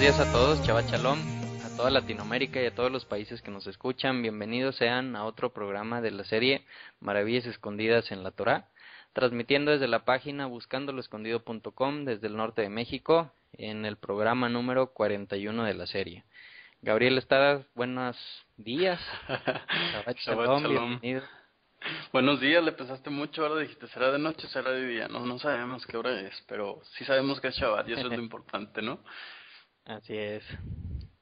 días a todos, Shabbat Shalom, a toda Latinoamérica y a todos los países que nos escuchan. Bienvenidos sean a otro programa de la serie Maravillas Escondidas en la Torá, transmitiendo desde la página buscandoloescondido.com desde el norte de México, en el programa número 41 de la serie. Gabriel Estrada, buenos días. Shabbat Shalom, Shalom. bienvenido. Buenos días, le pensaste mucho, ahora dijiste, ¿será de noche o será de día? No sabemos qué hora es, pero sí sabemos que es Shabbat y eso es lo importante, ¿no? Así es.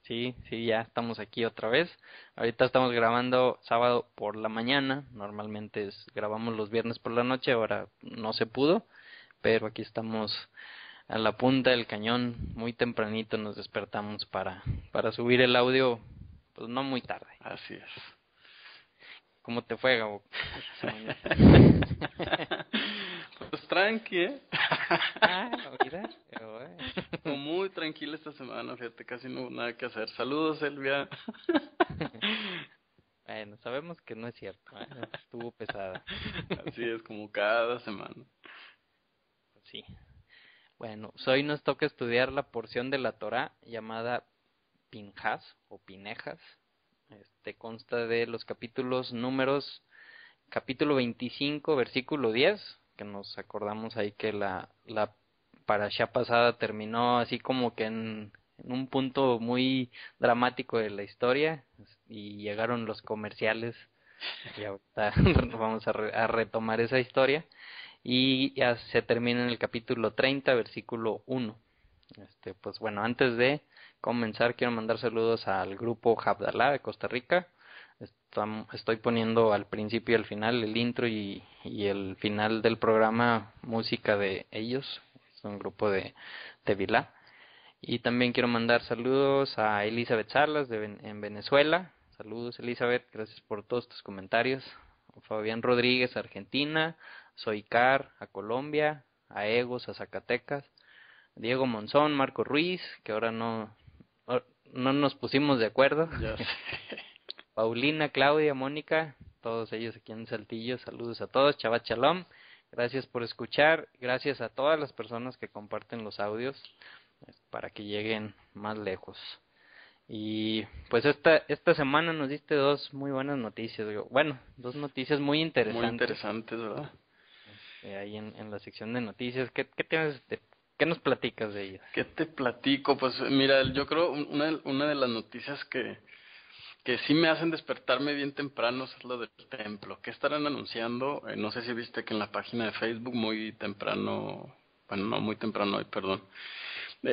Sí, ya estamos aquí otra vez. Ahorita estamos grabando sábado por la mañana. Normalmente grabamos los viernes por la noche, ahora no se pudo, pero aquí estamos a la punta del cañón. Muy tempranito nos despertamos para subir el audio, pues no muy tarde. Así es. ¿Cómo te fue, Gabo? Pues tranqui, ¿eh? Mira, pero, Fue muy tranquila esta semana, fíjate, casi no hubo nada que hacer. Saludos, Elvia. Bueno, sabemos que no es cierto, estuvo pesada. Así es, como cada semana. Sí. Bueno, hoy nos toca estudiar la porción de la Torá llamada Pinjas o Pinejas. Consta de los capítulo 25, versículo 10, que nos acordamos ahí que la parashá pasada terminó así como que en un punto muy dramático de la historia y llegaron los comerciales y ahorita vamos a retomar esa historia y ya se termina en el capítulo 30, versículo 1. Pues bueno, antes de comenzar quiero mandar saludos al grupo Havdalah de Costa Rica. Estoy poniendo al principio y al final el intro y el final del programa música de ellos. Es un grupo de Tevilá. Y también quiero mandar saludos a Elizabeth Salas en Venezuela. Saludos, Elizabeth, gracias por todos tus comentarios. A Fabián Rodríguez, Argentina. Soicar, a Colombia. A Egos, a Zacatecas. Diego Monzón, Marco Ruiz, que ahora no nos pusimos de acuerdo. Ya sé. Paulina, Claudia, Mónica, todos ellos aquí en Saltillo, saludos a todos, Shabbat Shalom, gracias por escuchar, gracias a todas las personas que comparten los audios para que lleguen más lejos. Y pues esta semana nos diste dos muy buenas noticias, bueno, dos noticias muy interesantes. Muy interesantes, ¿verdad? Ahí en la sección de noticias, ¿qué tienes qué nos platicas de ellas? ¿Qué te platico? Pues mira, yo creo una de las noticias que sí me hacen despertarme bien temprano es lo del templo. ¿Qué estarán anunciando? No sé si viste que en la página de Facebook muy temprano, bueno, no muy temprano hoy, perdón,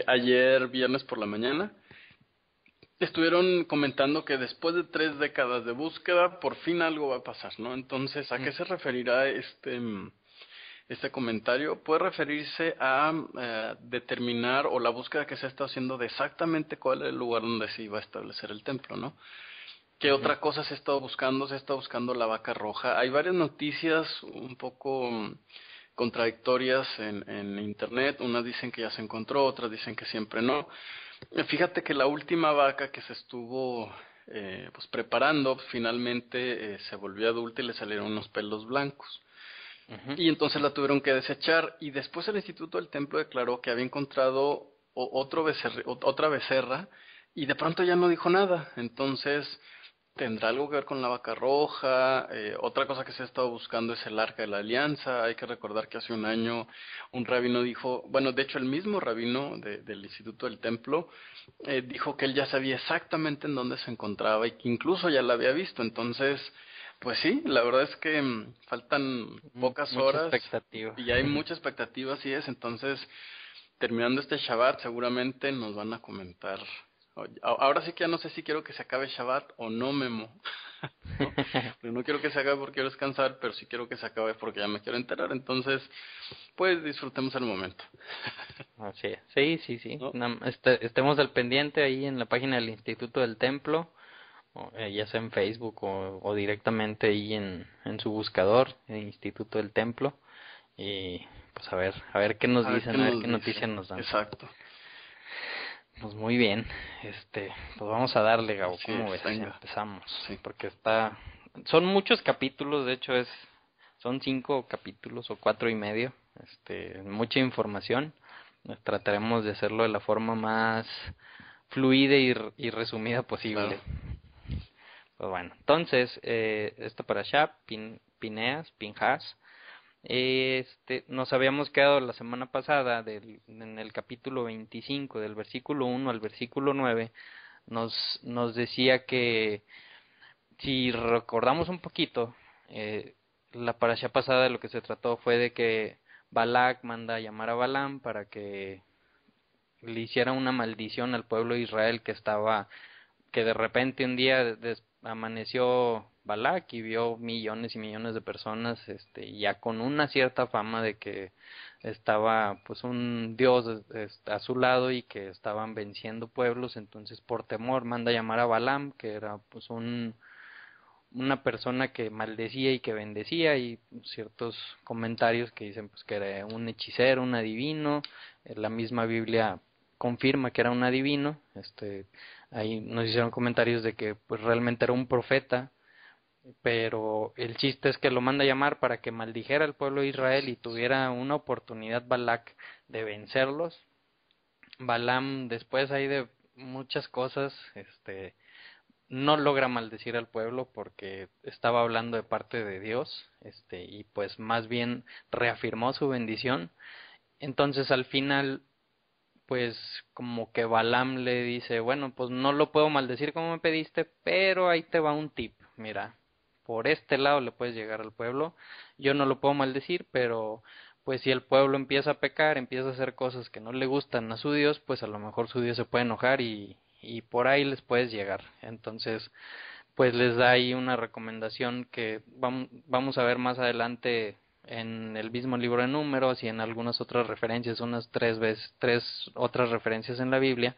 ayer viernes por la mañana, estuvieron comentando que después de 3 décadas de búsqueda, por fin algo va a pasar, ¿no? Entonces, ¿a qué se referirá este comentario? Puede referirse a determinar o la búsqueda que se está haciendo de exactamente cuál es el lugar donde se iba a establecer el templo, ¿no? ¿Qué otra cosa se ha estado buscando? Se está buscando la vaca roja. Hay varias noticias un poco contradictorias en internet. Unas dicen que ya se encontró, otras dicen que siempre no. Fíjate que la última vaca que se estuvo pues preparando, finalmente se volvió adulta y le salieron unos pelos blancos. Y entonces la tuvieron que desechar. Y después el Instituto del Templo declaró que había encontrado otra becerra y de pronto ya no dijo nada. Entonces, ¿tendrá algo que ver con la vaca roja? Otra cosa que se ha estado buscando es el Arca de la Alianza. Hay que recordar que hace un año un rabino dijo, bueno, de hecho el mismo rabino del Instituto del Templo dijo que él ya sabía exactamente en dónde se encontraba y que incluso ya la había visto. Entonces, pues sí, la verdad es que faltan pocas Mucha horas expectativa. y hay mucha expectativa, así es. Entonces, terminando este Shabbat, seguramente nos van a comentar. Ahora sí que ya no sé si quiero que se acabe Shabbat o no, Memo. ¿No? Pero no quiero que se acabe porque quiero descansar, pero sí quiero que se acabe porque ya me quiero enterar. Entonces, pues disfrutemos el momento. Así es. Sí. ¿No? Estemos al pendiente ahí en la página del Instituto del Templo, ya sea en Facebook o directamente ahí en su buscador, el Instituto del Templo, y pues a ver qué nos A ver qué dicen, a ver nos qué dice. noticias nos dan. Exacto. Pues muy bien, pues vamos a darle, Gabo, Así ¿cómo es, ves? venga. Empezamos, Sí. porque son muchos capítulos, de hecho son 5 capítulos o 4 y medio, mucha información. Trataremos de hacerlo de la forma más fluida y resumida posible. Claro. Pues bueno, entonces, esta parashá, Pinhas, nos habíamos quedado la semana pasada en el capítulo 25, del versículo 1 al versículo 9, nos decía que, si recordamos un poquito, la parashá pasada de lo que se trató fue de que Balak manda a llamar a Balaam para que le hiciera una maldición al pueblo de Israel que de repente un día amaneció Balak y vio millones y millones de personas, ya con una cierta fama de que estaba pues un dios a su lado y que estaban venciendo pueblos. Entonces por temor manda a llamar a Balaam, que era pues una persona que maldecía y que bendecía, y ciertos comentarios que dicen pues que era un hechicero, un adivino. La misma Biblia confirma que era un adivino. Ahí nos hicieron comentarios de que pues realmente era un profeta, pero el chiste es que lo manda a llamar para que maldijera al pueblo de Israel y tuviera una oportunidad Balak de vencerlos. Balaam, después ahí de muchas cosas, no logra maldecir al pueblo porque estaba hablando de parte de Dios, y pues más bien reafirmó su bendición. Entonces al final, pues como que Balaam le dice, bueno, pues no lo puedo maldecir como me pediste, pero ahí te va un tip, mira, por este lado le puedes llegar al pueblo. Yo no lo puedo maldecir, pero pues si el pueblo empieza a pecar, empieza a hacer cosas que no le gustan a su Dios, pues a lo mejor su Dios se puede enojar y por ahí les puedes llegar. Entonces, pues les da ahí una recomendación que vamos a ver más adelante en el mismo libro de Números y en algunas otras referencias, unas tres otras referencias en la Biblia,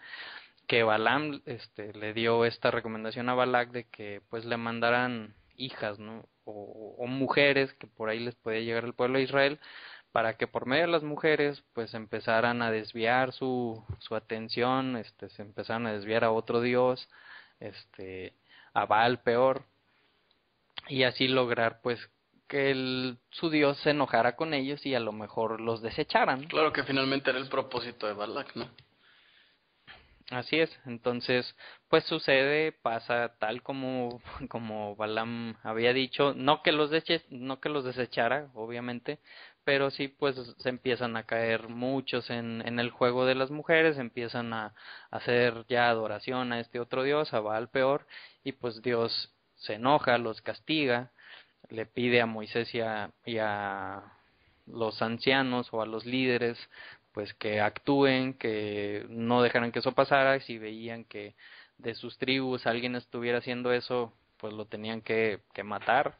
que Balaam le dio esta recomendación a Balak de que pues le mandaran hijas, ¿no? O mujeres que por ahí les podía llegar al pueblo de Israel, para que por medio de las mujeres pues empezaran a desviar su atención, se empezaran a desviar a otro dios, a Baal peor, y así lograr pues que su dios se enojara con ellos y a lo mejor los desecharan. Claro que finalmente era el propósito de Balak, ¿no? Así es. Entonces pues sucede, pasa tal como Balaam había dicho, no que los desechara, obviamente, pero sí pues se empiezan a caer muchos en el juego de las mujeres, empiezan a hacer ya adoración a este otro dios, a Baal peor, y pues Dios se enoja, los castiga, le pide a Moisés y a los ancianos o a los líderes pues que actúen, que no dejaran que eso pasara. Si veían que de sus tribus alguien estuviera haciendo eso, pues lo tenían que matar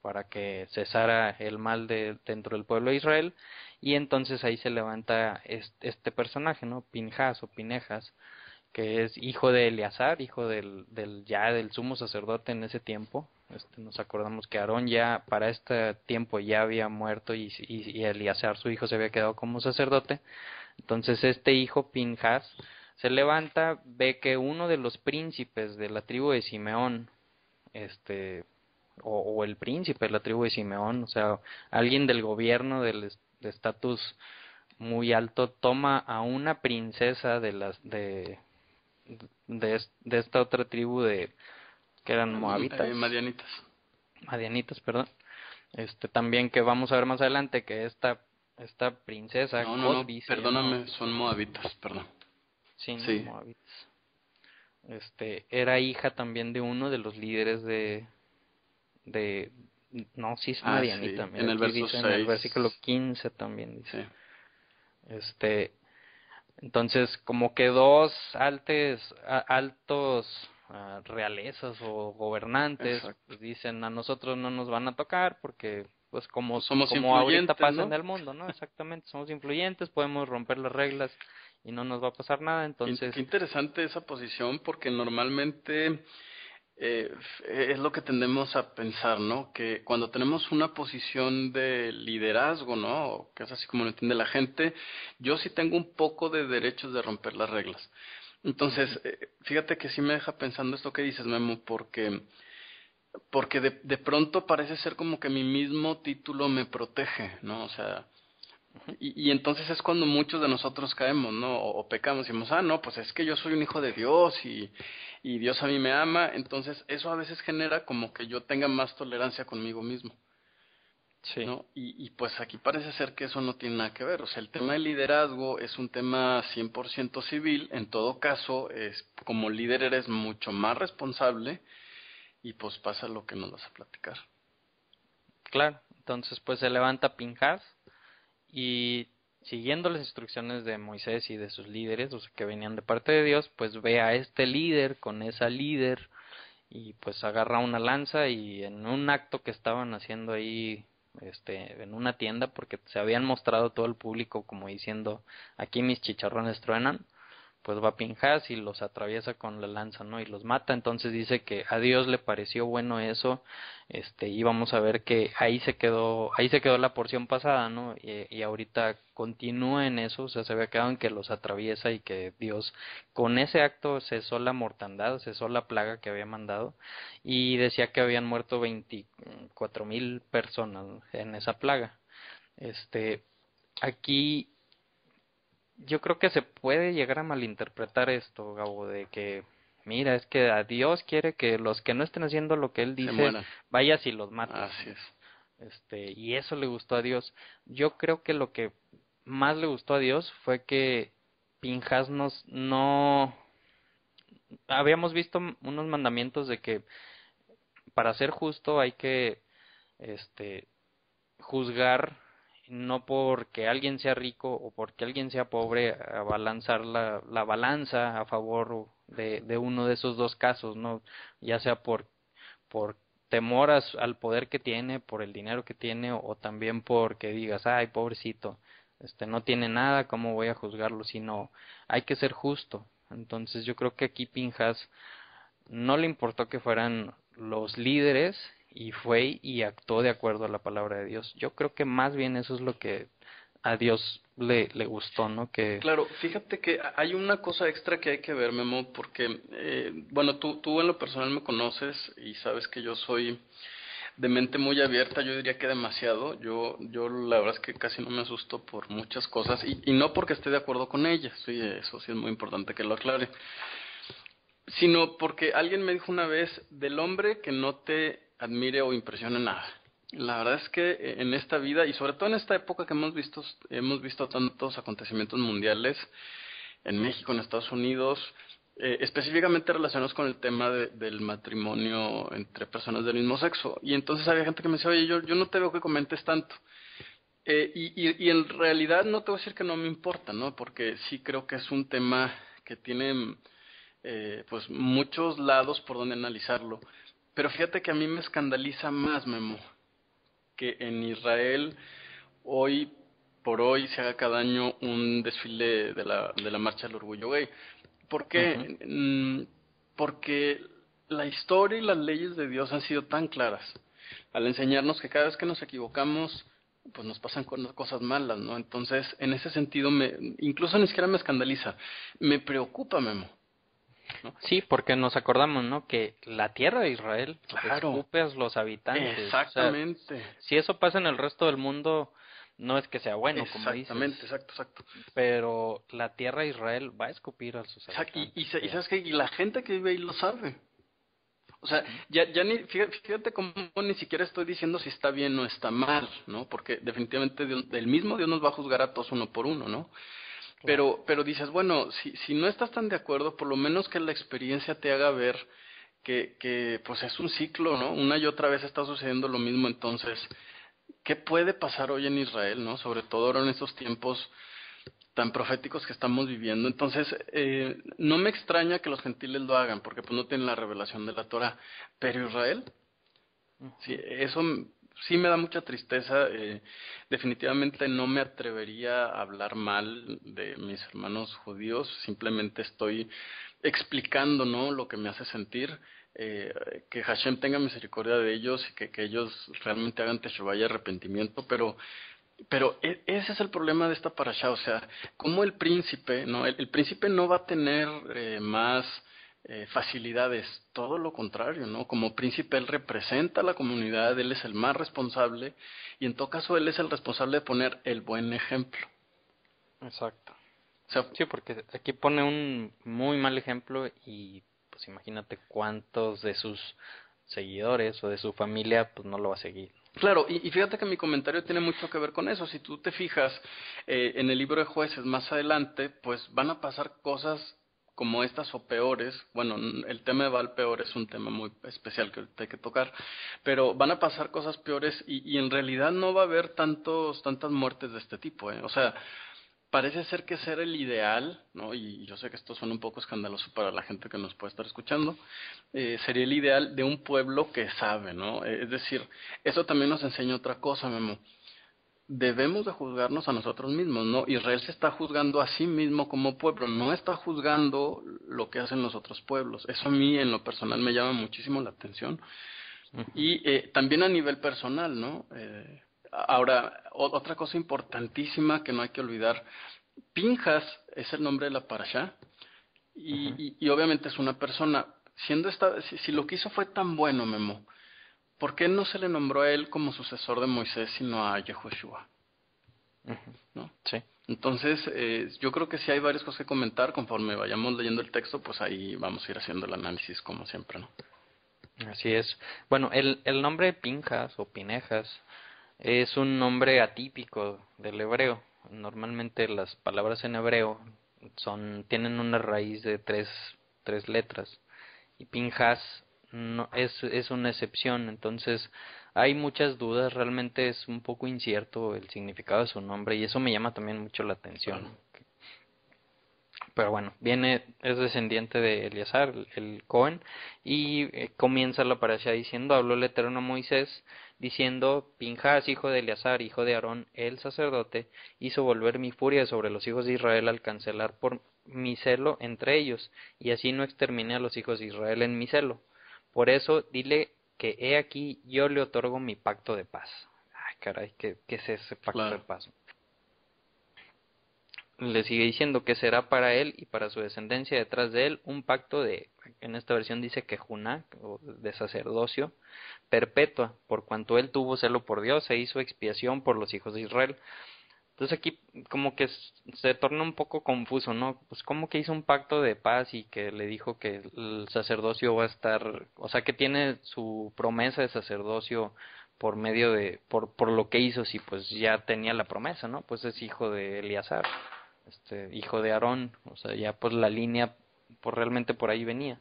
para que cesara el mal dentro del pueblo de Israel. Y entonces ahí se levanta este personaje, ¿no? Pinjas o Pinejas, que es hijo de Eleazar, hijo del sumo sacerdote en ese tiempo. Nos acordamos que Aarón ya para este tiempo ya había muerto y Eleazar, su hijo, se había quedado como sacerdote. Entonces este hijo, Pinjas, se levanta, ve que uno de los príncipes de la tribu de Simeón, o el príncipe de la tribu de Simeón, o sea, alguien del gobierno de estatus muy alto, toma a una princesa de esta otra tribu que eran moabitas, Madianitas. madianitas, perdón. También, que vamos a ver más adelante, que esta princesa No, Cosbi se llamaba. perdóname, son moabitas, perdón. Sí, ¿no? Sí. Moabitas. Era hija también de uno de los líderes de no, sí es Ah, sí, madianita, mira, en el aquí verso dice en el 6. versículo 15 también dice. Sí. Entonces, como que dos altos realezas o gobernantes Exacto. pues dicen, a nosotros no nos van a tocar porque pues Pues somos como ahorita influyentes, pasa en ¿no? el mundo, ¿no? Exactamente, somos influyentes, podemos romper las reglas y no nos va a pasar nada. Entonces, Qué interesante esa posición, porque normalmente es lo que tendemos a pensar, ¿no? Que cuando tenemos una posición de liderazgo, ¿no? Que es así como lo entiende la gente, yo sí tengo un poco de derechos de romper las reglas. Entonces, ujú, fíjate que sí me deja pensando esto que dices, Memo, porque de pronto parece ser como que mi mismo título me protege, ¿no? O sea, Y entonces es cuando muchos de nosotros caemos, ¿no? O pecamos y decimos, no, pues es que yo soy un hijo de Dios y Dios a mí me ama. Entonces eso a veces genera como que yo tenga más tolerancia conmigo mismo, Sí, ¿no? Y pues aquí parece ser que eso no tiene nada que ver. O sea, el tema del liderazgo es un tema 100% civil. En todo caso, como líder eres mucho más responsable y pues pasa lo que nos vas a platicar. claro. Entonces pues se levanta Pinhas y siguiendo las instrucciones de Moisés y de sus líderes, o sea, que venían de parte de Dios, pues ve a este líder con esa líder y pues agarra una lanza y en un acto que estaban haciendo ahí en una tienda, porque se habían mostrado todo el público como diciendo aquí mis chicharrones truenan, pues va Pinhas y los atraviesa con la lanza, ¿no? Y los mata. Entonces dice que a Dios le pareció bueno eso, y vamos a ver que ahí se quedó la porción pasada, ¿no? Y ahorita continúa en eso, o sea, se había quedado en que los atraviesa y que Dios con ese acto cesó la mortandad, cesó la plaga que había mandado y decía que habían muerto 24,000 personas en esa plaga. Este, aquí yo creo que se puede llegar a malinterpretar esto, Gabo, de que, mira, es que a Dios quiere que los que no estén haciendo lo que Él Se dice, mueran. vayas y los mates, Así ¿no? es. Y eso le gustó a Dios. Yo creo que lo que más le gustó a Dios fue que Pinjas no, habíamos visto unos mandamientos de que para ser justo hay que, este, juzgar no porque alguien sea rico o porque alguien sea pobre a balanzar la balanza a favor de uno de esos dos casos, ¿no? Ya sea por temor al poder que tiene, por el dinero que tiene o también porque digas, ay, pobrecito, no tiene nada, ¿cómo voy a juzgarlo? Sino hay que ser justo. Entonces yo creo que aquí Pinjas no le importó que fueran los líderes y fue y actuó de acuerdo a la palabra de Dios. Yo creo que más bien eso es lo que a Dios le gustó, ¿no? Que Claro, fíjate que hay una cosa extra que hay que ver, Memo, porque, bueno, tú en lo personal me conoces y sabes que yo soy de mente muy abierta, yo diría que demasiado. Yo la verdad es que casi no me asusto por muchas cosas y no porque esté de acuerdo con ellas, sí, eso sí es muy importante que lo aclare, sino porque alguien me dijo una vez del hombre que no te admire o impresione nada. La verdad es que en esta vida y sobre todo en esta época que hemos visto tantos acontecimientos mundiales en México, en Estados Unidos, específicamente relacionados con el tema del matrimonio entre personas del mismo sexo. Y entonces había gente que me decía, oye, yo no te veo que comentes tanto. Y en realidad no te voy a decir que no me importa, ¿no? Porque sí creo que es un tema que tiene pues muchos lados por donde analizarlo. Pero fíjate que a mí me escandaliza más, Memo, que en Israel hoy por hoy se haga cada año un desfile de la Marcha del Orgullo Gay. ¿Por ujú. qué? Porque la historia y las leyes de Dios han sido tan claras al enseñarnos que cada vez que nos equivocamos, pues nos pasan cosas malas, ¿no? Entonces, en ese sentido, incluso ni siquiera me escandaliza, me preocupa, Memo, ¿no? Sí, porque nos acordamos, ¿no? Que la tierra de Israel Claro, escupe a los habitantes. O sea, exactamente, si eso pasa en el resto del mundo, no es que sea bueno, como dices, exactamente, exacto. pero la tierra de Israel va a escupir a sus Y habitantes. O sea, sabes que y la gente que vive ahí lo sabe. O sea, ujú, ya ni, fíjate cómo ni siquiera estoy diciendo si está bien o está mal, ¿no? Porque definitivamente el mismo Dios nos va a juzgar a todos uno por uno, ¿no? claro. Pero dices, bueno, si no estás tan de acuerdo, por lo menos que la experiencia te haga ver que pues es un ciclo, ¿no? Una y otra vez está sucediendo lo mismo, entonces, ¿qué puede pasar hoy en Israel, ¿no? Sobre todo ahora en estos tiempos tan proféticos que estamos viviendo. Entonces, no me extraña que los gentiles lo hagan, porque pues no tienen la revelación de la Torah. Pero Israel, sí, Ujú. eso sí me da mucha tristeza. Definitivamente no me atrevería a hablar mal de mis hermanos judíos. Simplemente estoy explicando, ¿no? Lo que me hace sentir. Que Hashem tenga misericordia de ellos y que ellos realmente hagan teshuvah y arrepentimiento, pero ese es el problema de esta parasha, o sea, como el príncipe, ¿no? El príncipe no va a tener más facilidades, todo lo contrario, ¿no? Como príncipe él representa a la comunidad, él es el más responsable y en todo caso él es el responsable de poner el buen ejemplo. Exacto. O sea, Sí, porque aquí pone un muy mal ejemplo y pues imagínate cuántos de sus seguidores o de su familia pues no lo va a seguir. claro, y fíjate que mi comentario tiene mucho que ver con eso. Si tú te fijas en el libro de Jueces más adelante, pues van a pasar cosas como estas o peores. Bueno, el tema de Baal peor es un tema muy especial que ahorita hay que tocar, pero van a pasar cosas peores y en realidad no va a haber tantas muertes de este tipo, ¿eh? O sea, parece ser que ser el ideal, ¿no? Y yo sé que esto suena un poco escandaloso para la gente que nos puede estar escuchando, sería el ideal de un pueblo que sabe, ¿no? Es decir, eso también nos enseña otra cosa, Memo. Debemos de juzgarnos a nosotros mismos, ¿no? Israel se está juzgando a sí mismo como pueblo, no está juzgando lo que hacen los otros pueblos. Eso a mí en lo personal me llama muchísimo la atención. Ujú. Y también a nivel personal, ¿no? Ahora, otra cosa importantísima que no hay que olvidar, Pinjas es el nombre de la parashá Ujú. y obviamente es una persona. Si lo que hizo fue tan bueno, Memo, ¿por qué no se le nombró a él como sucesor de Moisés sino a Yehoshua? Ujú. ¿No? Sí. Entonces, yo creo que sí hay varias cosas que comentar. Conforme vayamos leyendo el texto, pues ahí vamos a ir haciendo el análisis como siempre, ¿no? Así es. Bueno, el nombre Pinjas o Pinejas es un nombre atípico del hebreo. Normalmente las palabras en hebreo tienen una raíz de tres letras y Pinjas no, es una excepción. Entonces hay muchas dudas, realmente es un poco incierto el significado de su nombre y eso me llama también mucho la Claro. atención. Pero bueno, es descendiente de Eleazar, el Cohen, y comienza la parasha diciendo, habló el Eterno a Moisés, diciendo, Pinjas, hijo de Eleazar, hijo de Aarón, el sacerdote, hizo volver mi furia sobre los hijos de Israel al cancelar por mi celo entre ellos, y así no exterminé a los hijos de Israel en mi celo. Por eso dile que he aquí yo le otorgo mi pacto de paz. Ay, caray, ¿qué es ese pacto de Claro. paz? Le sigue diciendo que será para él y para su descendencia detrás de él un pacto en esta versión dice que Juná, o de sacerdocio, perpetua, por cuanto él tuvo celo por Dios e hizo expiación por los hijos de Israel. Entonces aquí como que se torna un poco confuso, ¿no? Pues como que hizo un pacto de paz y que le dijo que el sacerdocio va a estar, o sea que tiene su promesa de sacerdocio por medio por lo que hizo, si pues ya tenía la promesa, ¿no? Pues es hijo de Eleazar, hijo de Aarón, o sea ya pues la línea, pues realmente por ahí venía.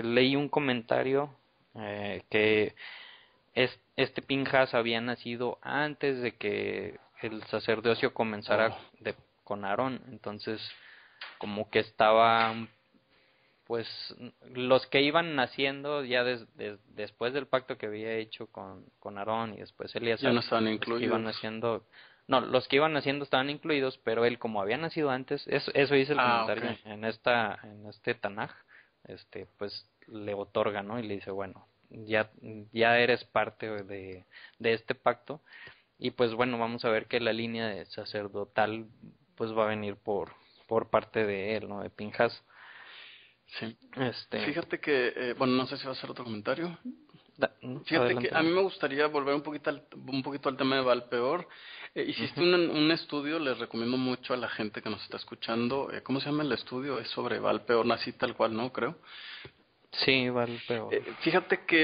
Leí un comentario que este Pinjas había nacido antes de que el sacerdocio Oh, comenzara con Aarón, entonces como que estaba, pues los que iban naciendo ya después del pacto que había hecho con Aarón y después ya no Eleazar, están los que iban incluidos. naciendo, no, los que iban naciendo estaban incluidos, pero él como había nacido antes, eso dice el Ah, ok. comentario en este Tanaj, pues le otorga, ¿no? Y le dice, bueno, ya, ya eres parte de este pacto y pues bueno, vamos a ver que la línea de sacerdotal pues va a venir por parte de él, ¿no? De Pinjas. Sí. Este, Fíjate que, bueno, no sé si va a ser otro comentario. Fíjate que Adelante, a mí adelante. me gustaría volver un poquito al tema de Valpeor. Hiciste Ujú. un estudio, les recomiendo mucho a la gente que nos está escuchando. ¿Cómo se llama el estudio? Es sobre Valpeor, así tal cual, ¿no? Creo. Sí, va el peor. Fíjate que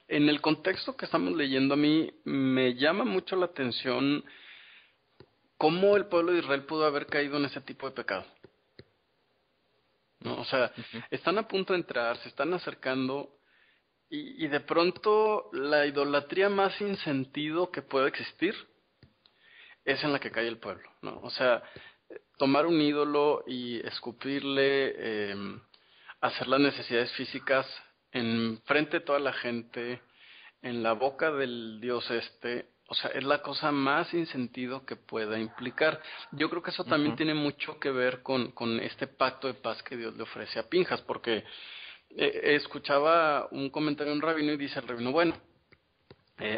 en el contexto que estamos leyendo a mí me llama mucho la atención cómo el pueblo de Israel pudo haber caído en ese tipo de pecado, ¿no? O sea, Ujú. están a punto de entrar, se están acercando y de pronto la idolatría más sin sentido que puede existir es en la que cae el pueblo, ¿no? O sea, tomar un ídolo y escupirle, hacer las necesidades físicas en frente de toda la gente, en la boca del dios o sea, es la cosa más sin sentido que pueda implicar. Yo creo que eso también Ujú. tiene mucho que ver con este pacto de paz que Dios le ofrece a Pinjas, porque escuchaba un comentario de un rabino y dice el rabino, bueno,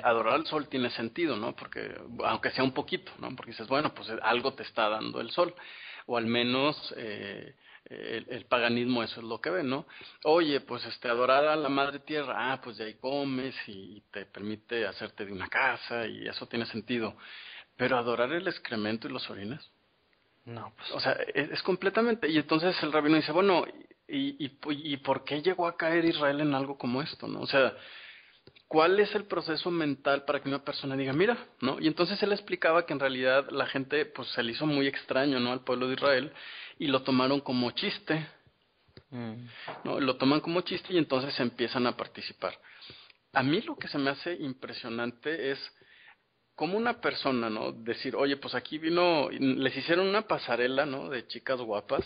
adorar al sol tiene sentido, ¿no? Porque, aunque sea un poquito, ¿no? Porque dices, bueno, pues algo te está dando el sol, o al menos el paganismo eso es lo que ve, ¿no? Oye, pues adorar a la madre tierra, pues de ahí comes y te permite hacerte de una casa y eso tiene sentido. Pero adorar el excremento y los orines, No, pues o sea, es completamente. Y entonces el rabino dice, bueno, ¿y por qué llegó a caer Israel en algo como esto, no? O sea, ¿cuál es el proceso mental para que una persona diga, mira, ¿no? Y entonces él explicaba que en realidad la gente, pues se le hizo muy extraño, ¿no? Al pueblo de Israel y lo tomaron como chiste, mm, ¿no? Lo toman como chiste y entonces empiezan a participar. A mí lo que se me hace impresionante es cómo una persona, ¿no? Decir, oye, pues aquí vino, les hicieron una pasarela, ¿no? De chicas guapas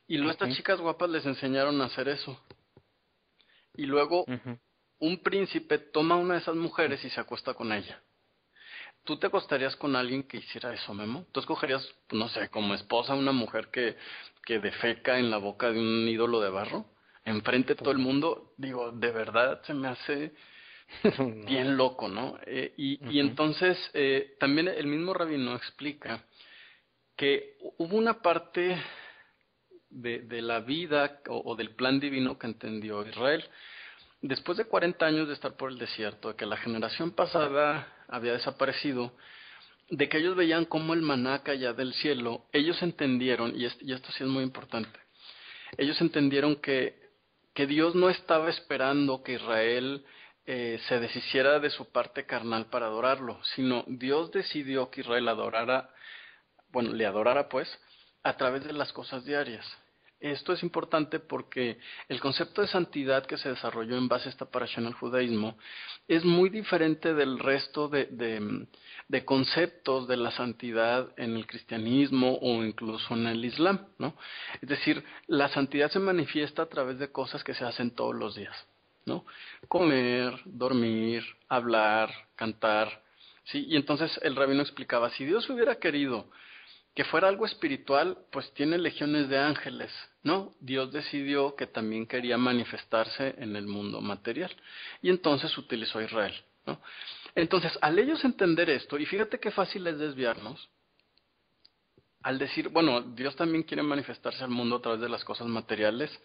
y luego estas ujú, chicas guapas les enseñaron a hacer eso. Y luego ujú. un príncipe toma a una de esas mujeres y se acuesta con ella. ¿Tú te acostarías con alguien que hiciera eso, Memo? ¿Tú escogerías, no sé, como esposa a una mujer que defeca en la boca de un ídolo de barro? Enfrente de todo Pues el no. mundo, digo, de verdad se me hace No. bien loco, ¿no? Y Ujú, entonces también el mismo rabino explica que hubo una parte de la vida o del plan divino que entendió Israel. Después de 40 años de estar por el desierto, de que la generación pasada había desaparecido, de que ellos veían cómo el maná caía del cielo, ellos entendieron, y esto sí es muy importante, ellos entendieron que Dios no estaba esperando que Israel se deshiciera de su parte carnal para adorarlo, sino Dios decidió que Israel adorara, bueno, le adorara pues, a través de las cosas diarias. Esto es importante porque el concepto de santidad que se desarrolló en base a esta parasha en el judaísmo es muy diferente del resto de conceptos de la santidad en el cristianismo o incluso en el islam, ¿no? Es decir, la santidad se manifiesta a través de cosas que se hacen todos los días, ¿no? Comer, dormir, hablar, cantar, ¿sí? Y entonces el rabino explicaba, si Dios hubiera querido que fuera algo espiritual, pues tiene legiones de ángeles, ¿no? Dios decidió que también quería manifestarse en el mundo material y entonces utilizó a Israel, ¿no? Entonces, al ellos entender esto, y fíjate qué fácil es desviarnos, al decir, bueno, Dios también quiere manifestarse al mundo a través de las cosas materiales,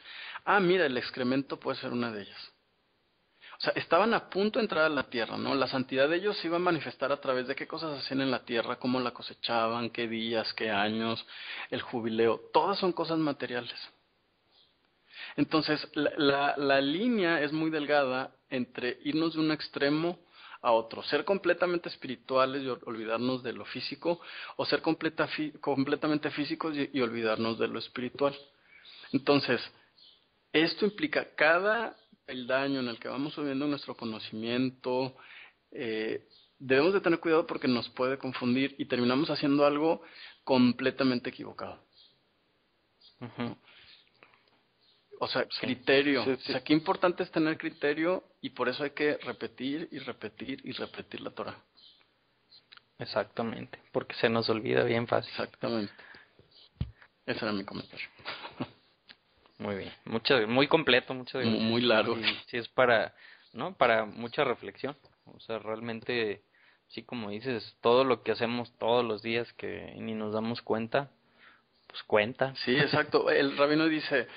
mira, el excremento puede ser una de ellas. O sea, estaban a punto de entrar a la tierra, ¿no? La santidad de ellos se iba a manifestar a través de qué cosas hacían en la tierra, cómo la cosechaban, qué días, qué años, el jubileo. Todas son cosas materiales. Entonces, la línea es muy delgada entre irnos de un extremo a otro, ser completamente espirituales y olvidarnos de lo físico, o ser completamente físicos y olvidarnos de lo espiritual. Entonces, esto implica cada peldaño en el que vamos subiendo nuestro conocimiento, debemos de tener cuidado porque nos puede confundir y terminamos haciendo algo completamente equivocado. ujú. O sea, Sí, criterio. sí, O sí, sea, qué importante es tener criterio y por eso hay que repetir y repetir y repetir la Torah. exactamente, porque se nos olvida bien fácil. Exactamente. Ese era mi comentario. Muy bien, muy completo, muchas gracias. Muy Y largo. sí, sí es para, ¿no? Para mucha reflexión. O sea, realmente, sí, como dices, todo lo que hacemos todos los días que ni nos damos cuenta, pues cuenta. Sí, exacto. El rabino dice,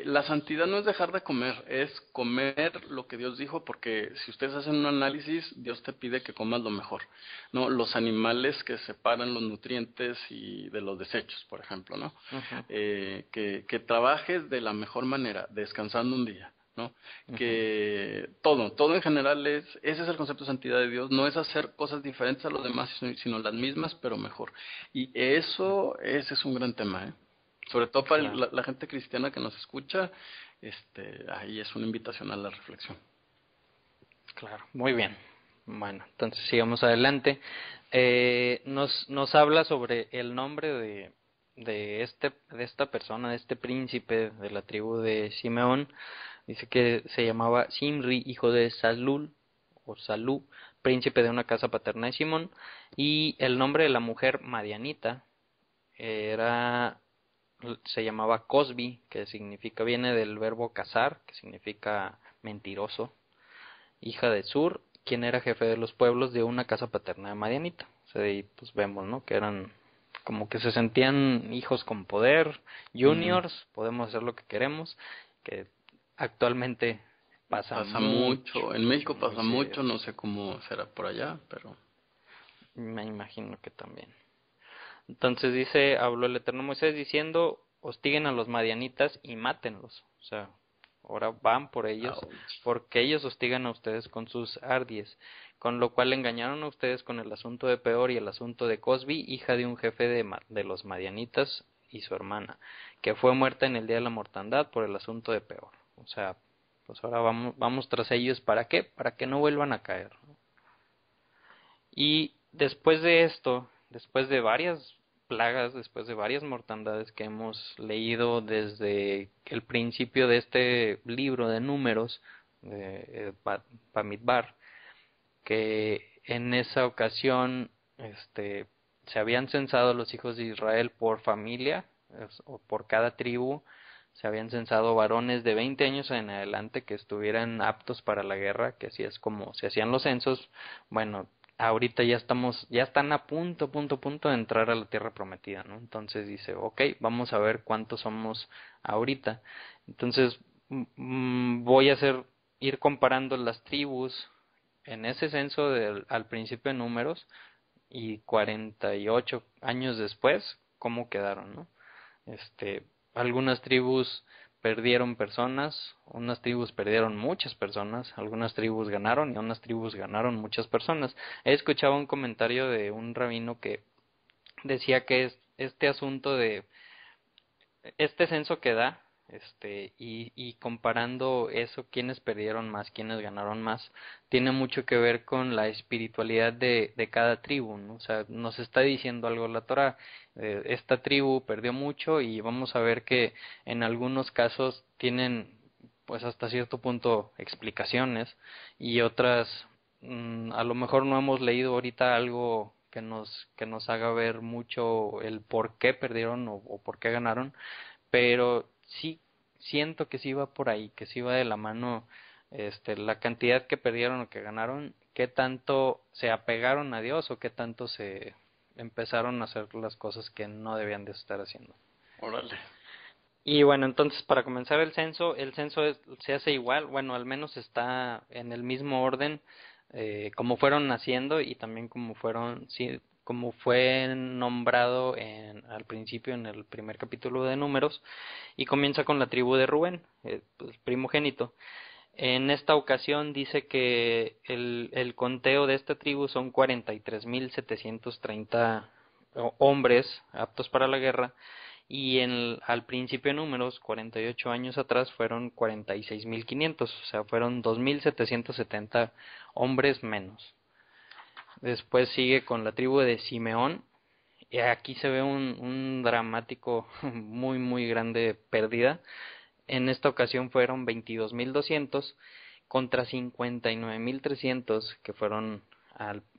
la santidad no es dejar de comer, es comer lo que Dios dijo, porque si ustedes hacen un análisis, Dios te pide que comas lo mejor, ¿no? Los animales que separan los nutrientes y de los desechos, por ejemplo, ¿no? Ujú, Que trabajes de la mejor manera, descansando un día, ¿no? ujú. Que todo en general ese es el concepto de santidad de Dios, no es hacer cosas diferentes a los demás, sino las mismas, pero mejor. Y ese es un gran tema, ¿eh? Sobre todo para Claro, la gente cristiana que nos escucha, ahí es una invitación a la reflexión. claro, muy bien. Bueno, entonces sigamos adelante. Nos habla sobre el nombre de esta persona, de este príncipe de la tribu de Simeón. Dice que se llamaba Simri, hijo de Salul o Salú, príncipe de una casa paterna de Simón, y el nombre de la mujer Madianita era se llamaba Cosbi, que significa viene del verbo cazar, que significa mentiroso, hija de Sur, quien era jefe de los pueblos de una casa paterna de Madianita. O sea, ahí pues vemos, ¿no? Que eran como que se sentían hijos con poder, juniors, podemos hacer lo que queremos, que actualmente pasa mucho. En México muy pasa seguido. mucho, no sé cómo será por allá, pero... Me imagino que también. Entonces dice, habló el Eterno Moisés diciendo, hostiguen a los madianitas y mátenlos. O sea, ahora van por ellos, porque ellos hostigan a ustedes con sus ardies, con lo cual engañaron a ustedes con el asunto de Peor y el asunto de Cosbi, hija de un jefe de los madianitas y su hermana, que fue muerta en el día de la mortandad por el asunto de Peor. O sea, pues ahora vamos tras ellos, ¿para qué? Para que no vuelvan a caer. Y después de esto, después de varias plagas, después de varias mortandades que hemos leído desde el principio de este libro de números, de Bamidbar, que en esa ocasión se habían censado los hijos de Israel por familia, o por cada tribu, se habían censado varones de 20 años en adelante que estuvieran aptos para la guerra, que así es como se hacían los censos. Bueno, ahorita ya están a punto de entrar a la tierra prometida, ¿no? Entonces dice, ok, vamos a ver cuántos somos ahorita. Entonces voy a ir comparando las tribus en ese censo al principio de números y 48 años después, cómo quedaron, ¿no? Algunas tribus perdieron personas, unas tribus perdieron muchas personas, algunas tribus ganaron y unas tribus ganaron muchas personas. He escuchado un comentario de un rabino que decía que este asunto de este censo que da, y comparando eso, quiénes perdieron más, quiénes ganaron más, tiene mucho que ver con la espiritualidad de cada tribu, ¿no? O sea, nos está diciendo algo la Torah, esta tribu perdió mucho y vamos a ver que en algunos casos tienen, pues hasta cierto punto, explicaciones y otras, a lo mejor no hemos leído ahorita algo que nos haga ver mucho el por qué perdieron o por qué ganaron, pero sí siento que sí va por ahí, que sí va de la mano, la cantidad que perdieron o que ganaron, qué tanto se apegaron a Dios o qué tanto se empezaron a hacer las cosas que no debían de estar haciendo. Órale. Y bueno, entonces para comenzar el censo se hace igual, bueno, al menos está en el mismo orden, como fueron naciendo y también como fueron, sí, como fue nombrado al principio en el primer capítulo de Números, y comienza con la tribu de Rubén, el primogénito. En esta ocasión dice que el conteo de esta tribu son 43.730 hombres aptos para la guerra, y al principio de números, 48 años atrás, fueron 46.500, o sea, fueron 2.770 hombres menos. Después sigue con la tribu de Simeón, y aquí se ve un dramático, muy grande pérdida. En esta ocasión fueron 22.200 contra 59.300 que fueron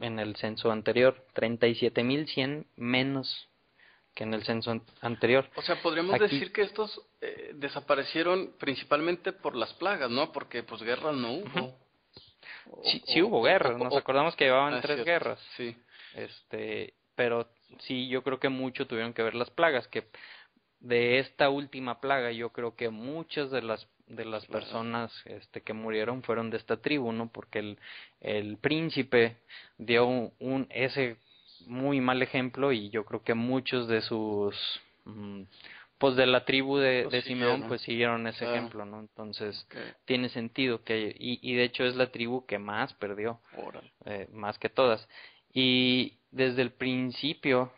en el censo anterior, 37.100 menos que en el censo anterior. O sea, podríamos decir que estos desaparecieron principalmente por las plagas, ¿no? Porque pues guerras no hubo. Sí hubo guerras, nos acordamos que llevaban 3 guerras. Sí. Pero sí, yo creo que mucho tuvieron que ver las plagas, que de esta última plaga yo creo que muchas de las personas que murieron fueron de esta tribu, ¿no? Porque el príncipe dio ese muy mal ejemplo, y yo creo que muchos de sus pues de la tribu de Simeón pues siguieron ese ejemplo, ¿no? Entonces tiene sentido que y de hecho es la tribu que más perdió, más que todas. Y desde el principio,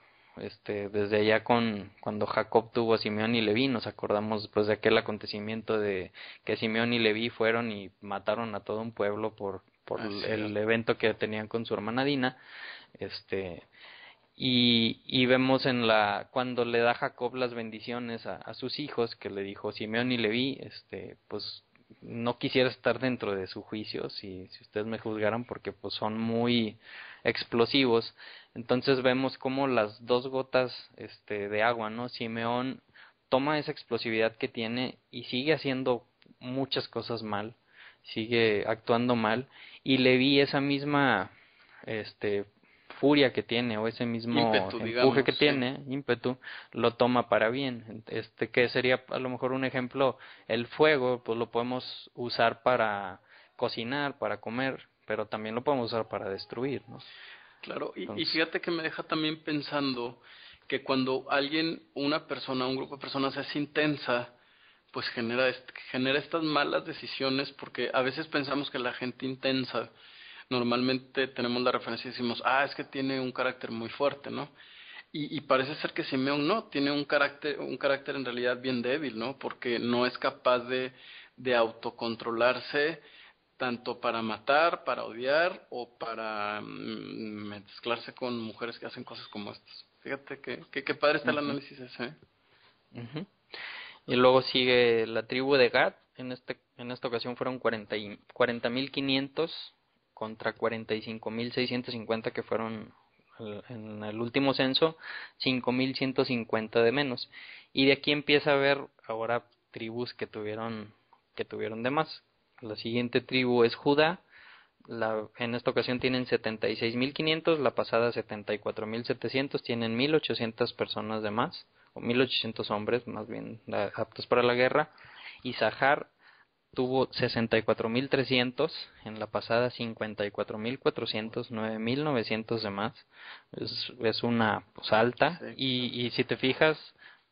desde allá cuando Jacob tuvo a Simeón y Leví, nos acordamos después de aquel acontecimiento de que Simeón y Leví fueron y mataron a todo un pueblo por el evento que tenían con su hermana Dina. Y vemos cuando le da Jacob las bendiciones a sus hijos, que le dijo Simeón y Leví, pues no quisiera estar dentro de su juicio si ustedes me juzgaran, porque pues son muy explosivos. Entonces vemos como las 2 gotas de agua, ¿no? Simeón toma esa explosividad que tiene y sigue haciendo muchas cosas mal, sigue actuando mal, y Leví esa misma furia que tiene o ese mismo ímpetu, empuje digamos, que sí. tiene, ímpetu, lo toma para bien. Que sería a lo mejor un ejemplo, el fuego, pues lo podemos usar para cocinar, para comer, pero también lo podemos usar para destruir, ¿no? Claro, y Entonces, fíjate que me deja también pensando que cuando alguien, una persona, un grupo de personas es intensa, pues genera estas malas decisiones, porque a veces pensamos que la gente intensa, normalmente tenemos la referencia y decimos, ah, es que tiene un carácter muy fuerte, ¿no? Y parece ser que Simeón no, tiene un carácter en realidad bien débil, ¿no? Porque no es capaz de autocontrolarse tanto para matar, para odiar o para mezclarse con mujeres que hacen cosas como estas. Fíjate que padre está el ujú, análisis ese, ¿eh? ujú. Y luego sigue la tribu de Gad. En esta ocasión fueron 40.500 contra 45.650 que fueron en el último censo, 5.150 de menos. Y de aquí empieza a haber ahora tribus que tuvieron de más. La siguiente tribu es Judá. En esta ocasión tienen 76.500, la pasada 74.700, tienen 1.800 personas de más, o 1.800 hombres más bien aptos para la guerra. Y Sahar tuvo 64.300, en la pasada 54.400, 9.900 de más. Es una pues, alta, Sí, y si te fijas,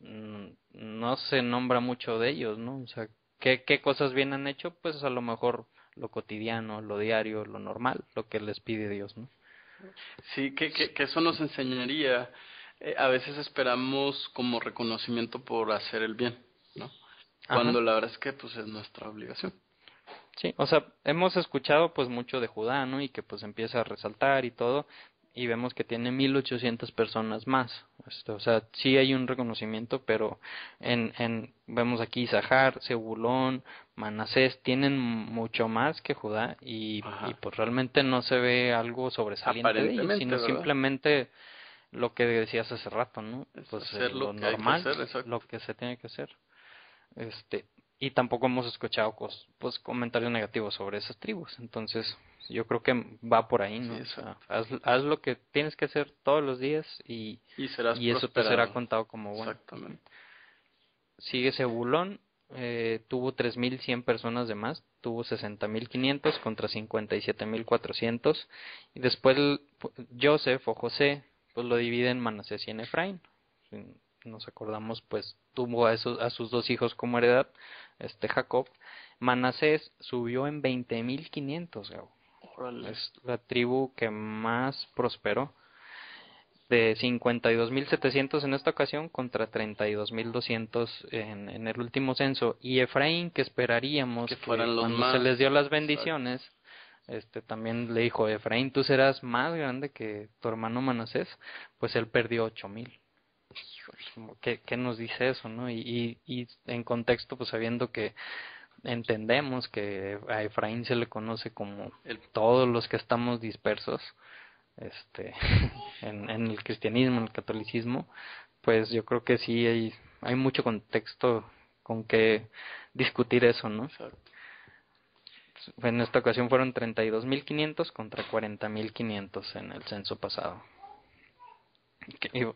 no se nombra mucho de ellos, ¿no? O sea, ¿qué cosas bien han hecho? Pues a lo mejor lo cotidiano, lo diario, lo normal, lo que les pide Dios, ¿no? sí que eso nos enseñaría, a veces esperamos como reconocimiento por hacer el bien, ¿no? Ajá. Cuando la verdad es que pues es nuestra obligación. Sí, o sea, hemos escuchado pues mucho de Judá, ¿no? Y que pues empieza a resaltar y todo, y vemos que tiene 1.800 personas más. O sea, sí hay un reconocimiento, pero vemos aquí Isahar, Zebulón, Manasés, tienen mucho más que Judá, y Ajá. pues realmente no se ve algo sobresaliente de ellos, Aparentemente, sino ¿verdad? simplemente lo que decías hace rato, ¿no? Es Pues hacer lo lo que hay que normal, hacer, exacto. lo que se tiene que hacer. Este, y tampoco hemos escuchado pues comentarios negativos sobre esas tribus. Entonces, yo creo que va por ahí, Sí, ¿no? O sea, exacto. haz lo que tienes que hacer todos los días, y, Y serás y eso te será prosperado. contado como bueno. Ujú. Exactamente. Sigue Zebulón, tuvo 3.100 personas de más, tuvo 60.500 contra 57.400. Y después Joseph o José, pues lo divide en Manasés y en Efraín. Si nos acordamos, pues tuvo a sus dos hijos como heredad, Jacob. Manasés subió en 20.500, Gabo. Órale. Es la tribu que más prosperó, de 52.700 en esta ocasión contra 32.200 en el último censo. Y Efraín, que Que esperaríamos que fueran los cuando se más. les dio las Exacto. bendiciones, también le dijo: Efraín, tú serás más grande que tu hermano Manasés. Pues él perdió 8.000. ¿Qué nos dice eso, no? Y en contexto, pues sabiendo que entendemos que a Efraín se le conoce como El, todos los que estamos dispersos, este en el cristianismo, en el catolicismo, pues yo creo que sí hay mucho contexto con que discutir eso, ¿no? exacto. En esta ocasión fueron 32.500 contra 40.500 en el censo pasado.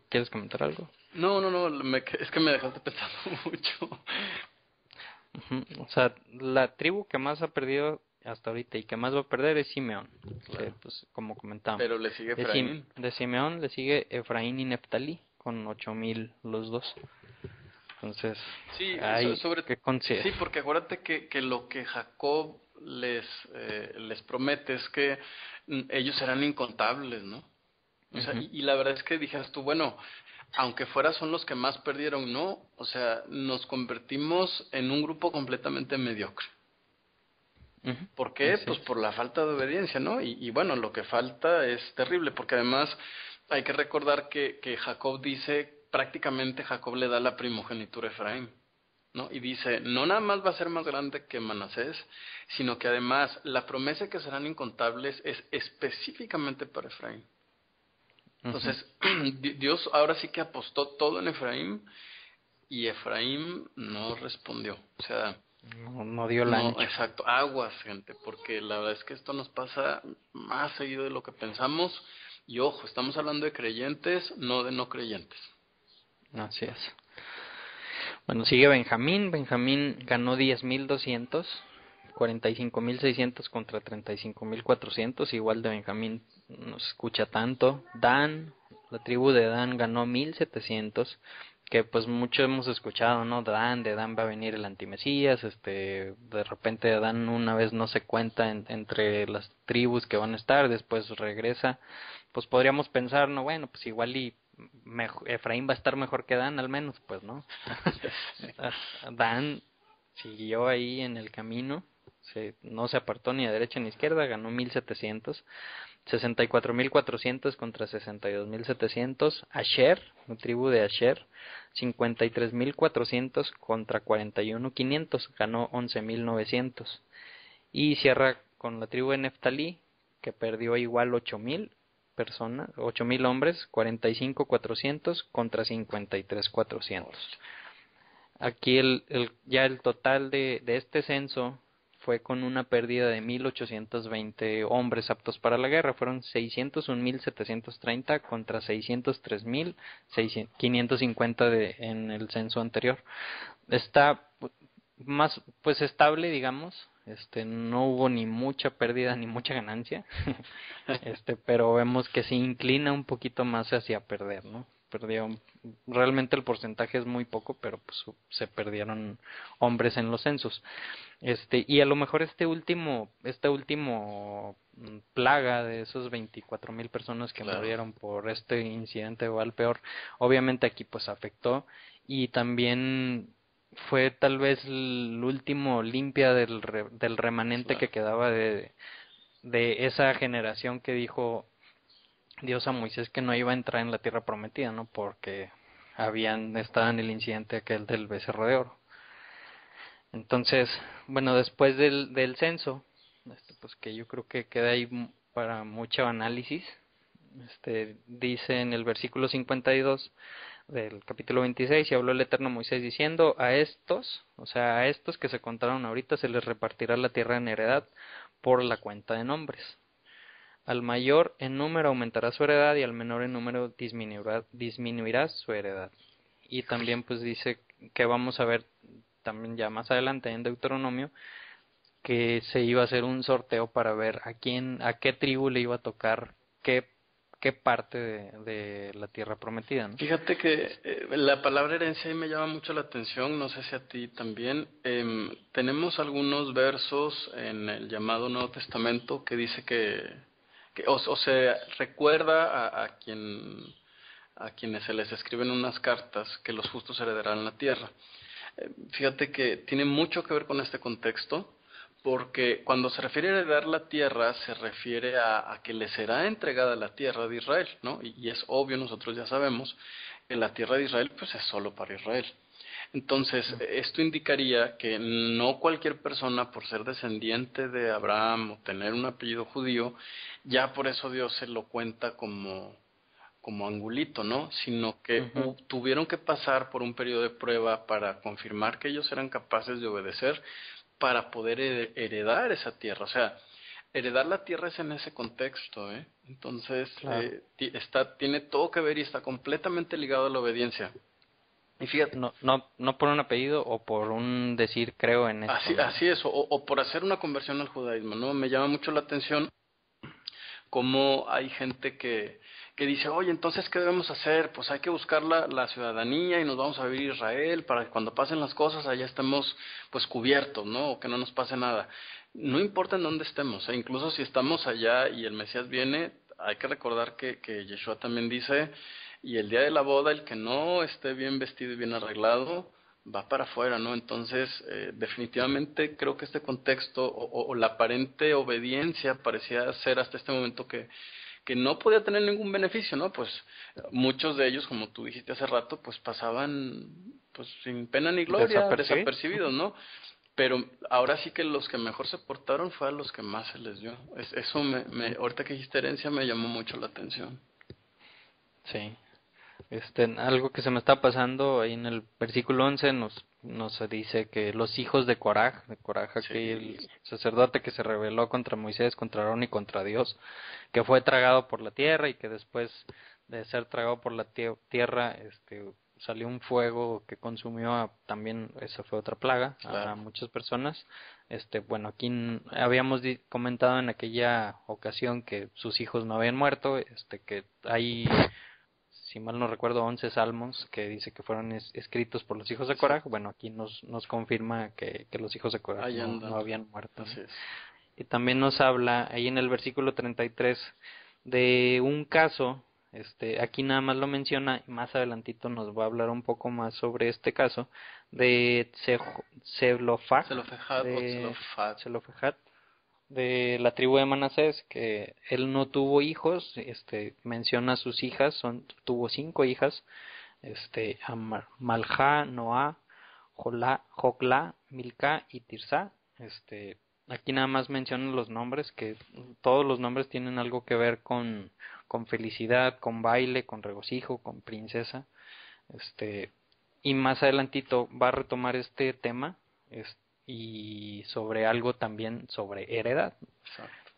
¿Quieres comentar algo? No, no, no, es que me dejaste pensando mucho. Ujú. O sea, la tribu que más ha perdido hasta ahorita y que más va a perder es Simeón, que Claro. pues como comentábamos. Pero le sigue De, Efraín. de Simeón le sigue Efraín y Neftalí con 8.000 los dos. Entonces, Sí, hay sobre, que considerar. sí, porque acuérdate que lo que Jacob les promete es que ellos serán incontables, ¿no? O sea, Ujú, y la verdad es que dijeras tú, bueno, aunque fuera son los que más perdieron, no, o sea, nos convertimos en un grupo completamente mediocre. ujú, ¿Por qué? así Pues es. por la falta de obediencia, ¿no? Y bueno, lo que falta es terrible, porque además hay que recordar que Jacob dice, prácticamente Jacob le da la primogenitura a Efraín, ¿no? Y dice, no nada más va a ser más grande que Manasés, sino que además la promesa que serán incontables es específicamente para Efraín. Ujú. Entonces, Dios ahora sí que apostó todo en Efraín y Efraín no respondió. O sea, No dio el no, ancho. exacto, aguas, gente, porque la verdad es que esto nos pasa más seguido de lo que pensamos Y ojo, estamos hablando de creyentes, no de no creyentes. Así es. Bueno, sigue Benjamín. Benjamín ganó 10.200, 45.600 contra 35.400. Igual de Benjamín no se escucha tanto. Dan, la tribu de Dan ganó 1.700, que pues mucho hemos escuchado, ¿no? De Dan va a venir el antimesías. De repente Dan una vez no se cuenta entre las tribus que van a estar, después regresa. Pues podríamos pensar, no, bueno, pues igual y Efraín va a estar mejor que Dan al menos, pues no. Dan siguió ahí en el camino, no se apartó ni a derecha ni a izquierda, ganó 1.700, 64.400 contra 62.700. Asher, la tribu de Asher, 53.400 contra 41.500, ganó 11.900. Y cierra con la tribu de Neftalí, que perdió igual 8.000 personas, 8.000 hombres, 45.400 contra 53.400. Aquí ya el total de este censo fue con una pérdida de 1.820 hombres aptos para la guerra. Fueron 601.730 contra 603.550 en el censo anterior. Está más pues estable, digamos. No hubo ni mucha pérdida ni mucha ganancia. Pero vemos que se inclina un poquito más hacia perder, ¿no? Realmente el porcentaje es muy poco, pero pues se perdieron hombres en los censos. Y a lo mejor esta último plaga de esos 24.000 personas que Claro. murieron por este incidente o al peor, obviamente aquí pues afectó, y también fue tal vez el último limpia del remanente Claro. que quedaba de esa generación que dijo Dios a Moisés que no iba a entrar en la tierra prometida, ¿no? Porque habían estado en el incidente aquel del becerro de oro. Entonces, bueno, después del censo, pues que yo creo que queda ahí para mucho análisis. Dice en el versículo 52 del capítulo 26, y habló el Eterno a Moisés diciendo, a estos, o sea, a estos que se contaron ahorita, se les repartirá la tierra en heredad por la cuenta de nombres. Al mayor en número aumentará su heredad y al menor en número disminuirá su heredad. Y también pues dice que vamos a ver también ya más adelante en Deuteronomio que se iba a hacer un sorteo para ver a qué tribu le iba a tocar qué parte de la tierra prometida, ¿no? Fíjate que la palabra herencia ahí me llama mucho la atención, no sé si a ti también. Tenemos algunos versos en el llamado Nuevo Testamento que dice o se recuerda a quienes se les escriben unas cartas que los justos heredarán la tierra. Fíjate que tiene mucho que ver con este contexto, porque cuando se refiere a heredar la tierra, se refiere a que le será entregada la tierra de Israel, ¿no? Y es obvio, nosotros ya sabemos que la tierra de Israel pues es solo para Israel. Entonces, esto indicaría que no cualquier persona, por ser descendiente de Abraham o tener un apellido judío, ya por eso Dios se lo cuenta como angulito, ¿no? Sino que tuvieron que pasar por un periodo de prueba para confirmar que ellos eran capaces de obedecer para poder heredar esa tierra. O sea, heredar la tierra es en ese contexto, ¿eh? Entonces, Claro. tiene todo que ver y está completamente ligado a la obediencia. Y fíjate, No por un apellido o por un decir creo en esto, ¿no? así es, o por hacer una conversión al judaísmo, ¿no? Me llama mucho la atención cómo hay gente que dice, oye, entonces, ¿qué debemos hacer? Pues hay que buscar la ciudadanía y nos vamos a vivir a Israel para que cuando pasen las cosas allá estemos pues cubiertos, ¿no? O que no nos pase nada. No importa en dónde estemos, incluso si estamos allá y el Mesías viene, hay que recordar que Yeshua también dice, y el día de la boda, el que no esté bien vestido y bien arreglado, va para afuera, ¿no? Entonces, definitivamente creo que este contexto o la aparente obediencia parecía ser hasta este momento que no podía tener ningún beneficio, ¿no? Pues muchos de ellos, como tú dijiste hace rato, pues pasaban pues sin pena ni gloria, Desapercibido. desapercibidos, ¿no? Pero ahora sí que los que mejor se portaron fue a los que más se les dio. Eso ahorita que dijiste herencia me llamó mucho la atención. Sí. Algo que se me está pasando ahí en el versículo 11 nos nos dice que los hijos de Coraj, aquel sacerdote que se rebeló contra Moisés, contra Aarón y contra Dios, que fue tragado por la tierra y que después de ser tragado por la tierra, salió un fuego que consumió también, esa fue otra plaga, a muchas personas. Bueno, aquí habíamos comentado en aquella ocasión que sus hijos no habían muerto, que hay, si mal no recuerdo, 11 salmos que dice que fueron escritos por los hijos de Coraj. Bueno, aquí nos confirma que los hijos de Coraj no habían muerto, ¿no? Y también nos habla ahí en el versículo 33 de un caso. Aquí nada más lo menciona y más adelantito nos va a hablar un poco más sobre este caso de Zelofehad de la tribu de Manasés, que él no tuvo hijos. Menciona a sus hijas, tuvo 5 hijas, Malja, Noah, Joclá, Milca y Tirsa. Aquí nada más mencionan los nombres, que todos los nombres tienen algo que ver con felicidad, con baile, con regocijo, con princesa. Y más adelantito va a retomar este tema y sobre algo también sobre heredad. Exacto.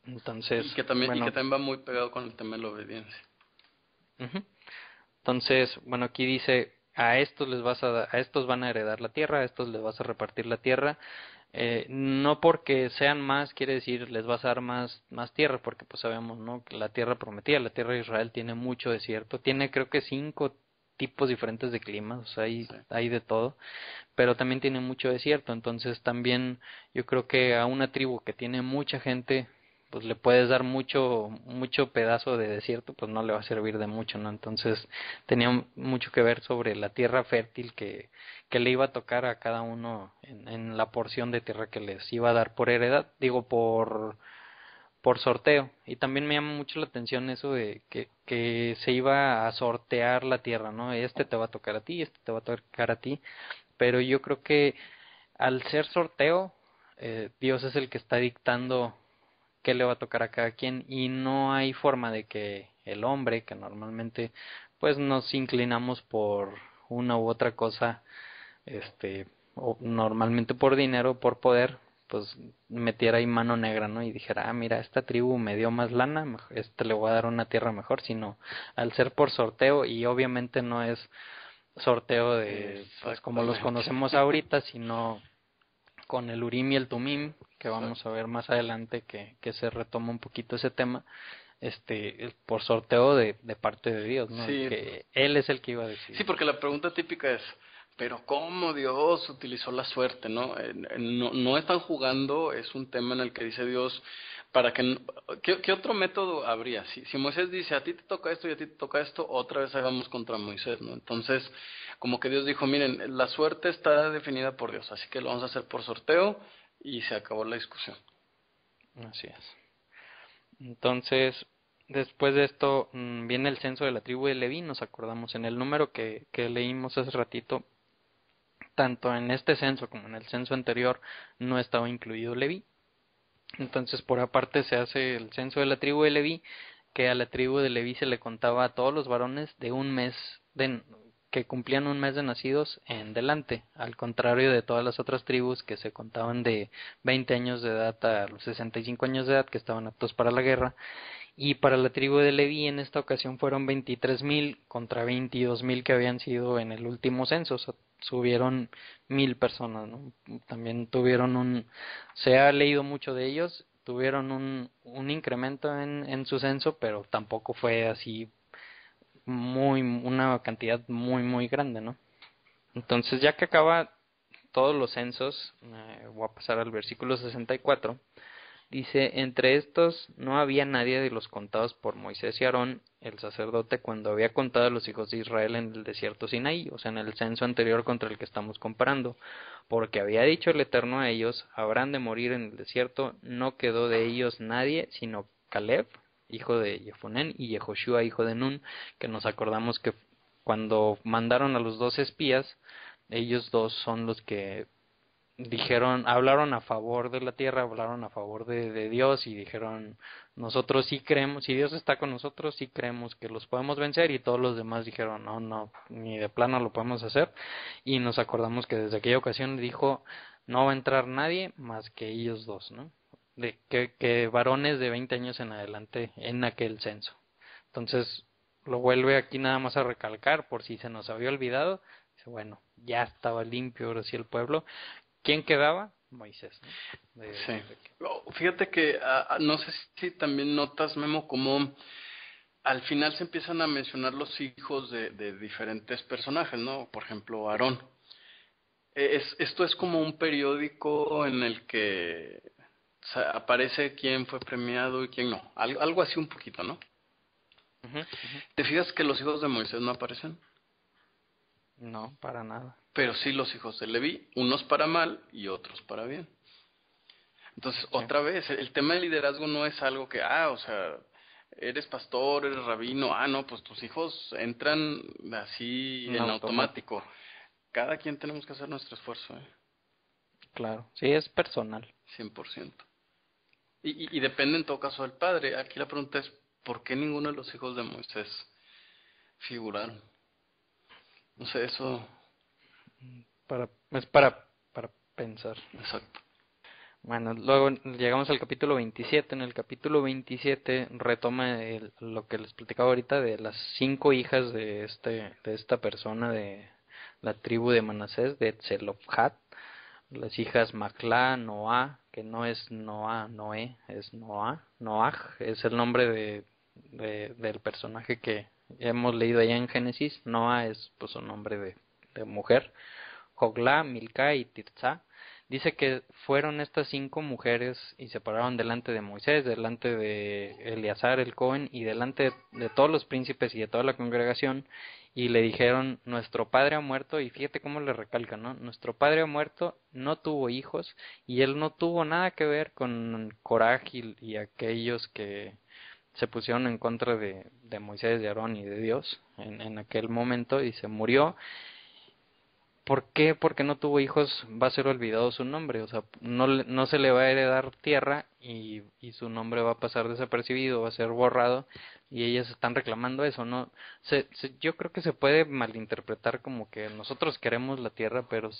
Entonces, y que también va muy pegado con el tema de la obediencia. Entonces, bueno, aquí dice, a estos van a heredar la tierra, a estos les vas a repartir la tierra. No porque sean más quiere decir les vas a dar más tierra, porque pues sabemos, ¿no?, que la tierra prometida, la tierra de Israel tiene mucho desierto, tiene creo que 5 tipos diferentes de climas, o sea, hay de todo, pero también tiene mucho desierto. Entonces también yo creo que a una tribu que tiene mucha gente, pues le puedes dar mucho pedazo de desierto, pues no le va a servir de mucho, ¿no? Entonces tenía mucho que ver sobre la tierra fértil que le iba a tocar a cada uno en la porción de tierra que les iba a dar por heredad, digo por sorteo. Y también me llama mucho la atención eso de que se iba a sortear la tierra, ¿no? Te va a tocar a ti, te va a tocar a ti, pero yo creo que al ser sorteo, Dios es el que está dictando qué le va a tocar a cada quien, y no hay forma de que el hombre, que normalmente pues nos inclinamos por una u otra cosa, o normalmente por dinero, por poder, pues metiera ahí mano negra, ¿no? Y dijera, mira, esta tribu me dio más lana, le voy a dar una tierra mejor, sino al ser por sorteo, y obviamente no es sorteo de pues como los conocemos ahorita, sino con el Urim y el Tumim, que vamos a ver más adelante que se retoma un poquito ese tema, por sorteo de parte de Dios, ¿no? Sí. Que Él es el que iba a decidir. Sí, porque la pregunta típica es, pero ¿cómo Dios utilizó la suerte, no? No están jugando, es un tema en el que dice Dios, para que... ¿Qué otro método habría? Si Moisés dice, a ti te toca esto y a ti te toca esto, otra vez ahí vamos contra Moisés, ¿no? Entonces, como que Dios dijo, miren, la suerte está definida por Dios, así que lo vamos a hacer por sorteo, y se acabó la discusión. Así es. Entonces, después de esto viene el censo de la tribu de Leví. Nos acordamos en el número que leímos hace ratito, tanto en este censo como en el censo anterior no estaba incluido Leví. Entonces por aparte se hace el censo de la tribu de Leví, que a la tribu de Leví se le contaba a todos los varones de un mes que cumplían un mes de nacidos en delante, al contrario de todas las otras tribus que se contaban de 20 años de edad a los 65 años de edad, que estaban aptos para la guerra. Y para la tribu de Leví en esta ocasión fueron 23,000 contra 22,000 que habían sido en el último censo. O sea, subieron 1,000 personas, ¿no? También se ha leído mucho de ellos, tuvieron un incremento en su censo, pero tampoco fue así una cantidad muy grande, ¿no? Entonces, ya que acaba todos los censos, voy a pasar al versículo 64. Dice, entre estos no había nadie de los contados por Moisés y Aarón, el sacerdote, cuando había contado a los hijos de Israel en el desierto Sinaí, o sea, en el censo anterior contra el que estamos comparando, porque había dicho el Eterno a ellos, habrán de morir en el desierto. No quedó de ellos nadie, sino Caleb, hijo de Jefonén, y Yehoshua, hijo de Nun, que nos acordamos que cuando mandaron a los 2 espías, ellos 2 son los que dijeron, hablaron a favor de la tierra, hablaron a favor de Dios y dijeron, nosotros sí creemos, si Dios está con nosotros, sí creemos que los podemos vencer, y todos los demás dijeron, no, no, ni de plano lo podemos hacer. Y nos acordamos que desde aquella ocasión dijo, no va a entrar nadie más que ellos dos, ¿no? De que varones de 20 años en adelante en aquel censo. Entonces lo vuelve aquí nada más a recalcar por si se nos había olvidado. Dice, bueno, ya estaba limpio ahora sí el pueblo. ¿Quién quedaba? Moisés, ¿no? Sí. Fíjate que no sé si también notas, Memo, como al final se empiezan a mencionar los hijos de diferentes personajes, ¿no? Por ejemplo, Aarón. Esto es como un periódico en el que aparece quién fue premiado y quién no. Algo así un poquito, ¿no? Ujú, ujú. ¿Te fijas que los hijos de Moisés no aparecen? No, para nada. Pero sí los hijos de Leví, unos para mal y otros para bien. Entonces, Sí, otra vez, el tema del liderazgo no es algo que, o sea, eres pastor, eres rabino, no, pues tus hijos entran así en en automático. automático. Cada quien tenemos que hacer nuestro esfuerzo, Claro, sí, es personal. 100%. Y depende en todo caso del padre. Aquí la pregunta es, ¿por qué ninguno de los hijos de Moisés figuraron? No sé, eso, Es para pensar. exacto. Bueno, luego llegamos al capítulo 27. En el capítulo 27 retoma lo que les platicaba ahorita de las 5 hijas de esta persona de la tribu de Manasés, de Tzelofhat. Las hijas Maclá, Noá, que no es Noá, Noé, es Noá, Noaj, es el nombre del personaje que hemos leído allá en Génesis. Noá es pues un nombre de mujer. Joglá, Milcá y Tirzá. Dice que fueron estas 5 mujeres y se pararon delante de Moisés, delante de Eleazar el Cohen y delante de todos los príncipes y de toda la congregación, y le dijeron, nuestro padre ha muerto. Y fíjate cómo le recalca, ¿no? Nuestro padre ha muerto, no tuvo hijos, y él no tuvo nada que ver con Coraj y aquellos que se pusieron en contra de Moisés, de Aarón y de Dios en aquel momento, y se murió. ¿Por qué? Porque no tuvo hijos, va a ser olvidado su nombre. O sea, no se le va a heredar tierra, y su nombre va a pasar desapercibido, va a ser borrado, y ellas están reclamando eso, ¿no? Yo creo que se puede malinterpretar como que nosotros queremos la tierra, pero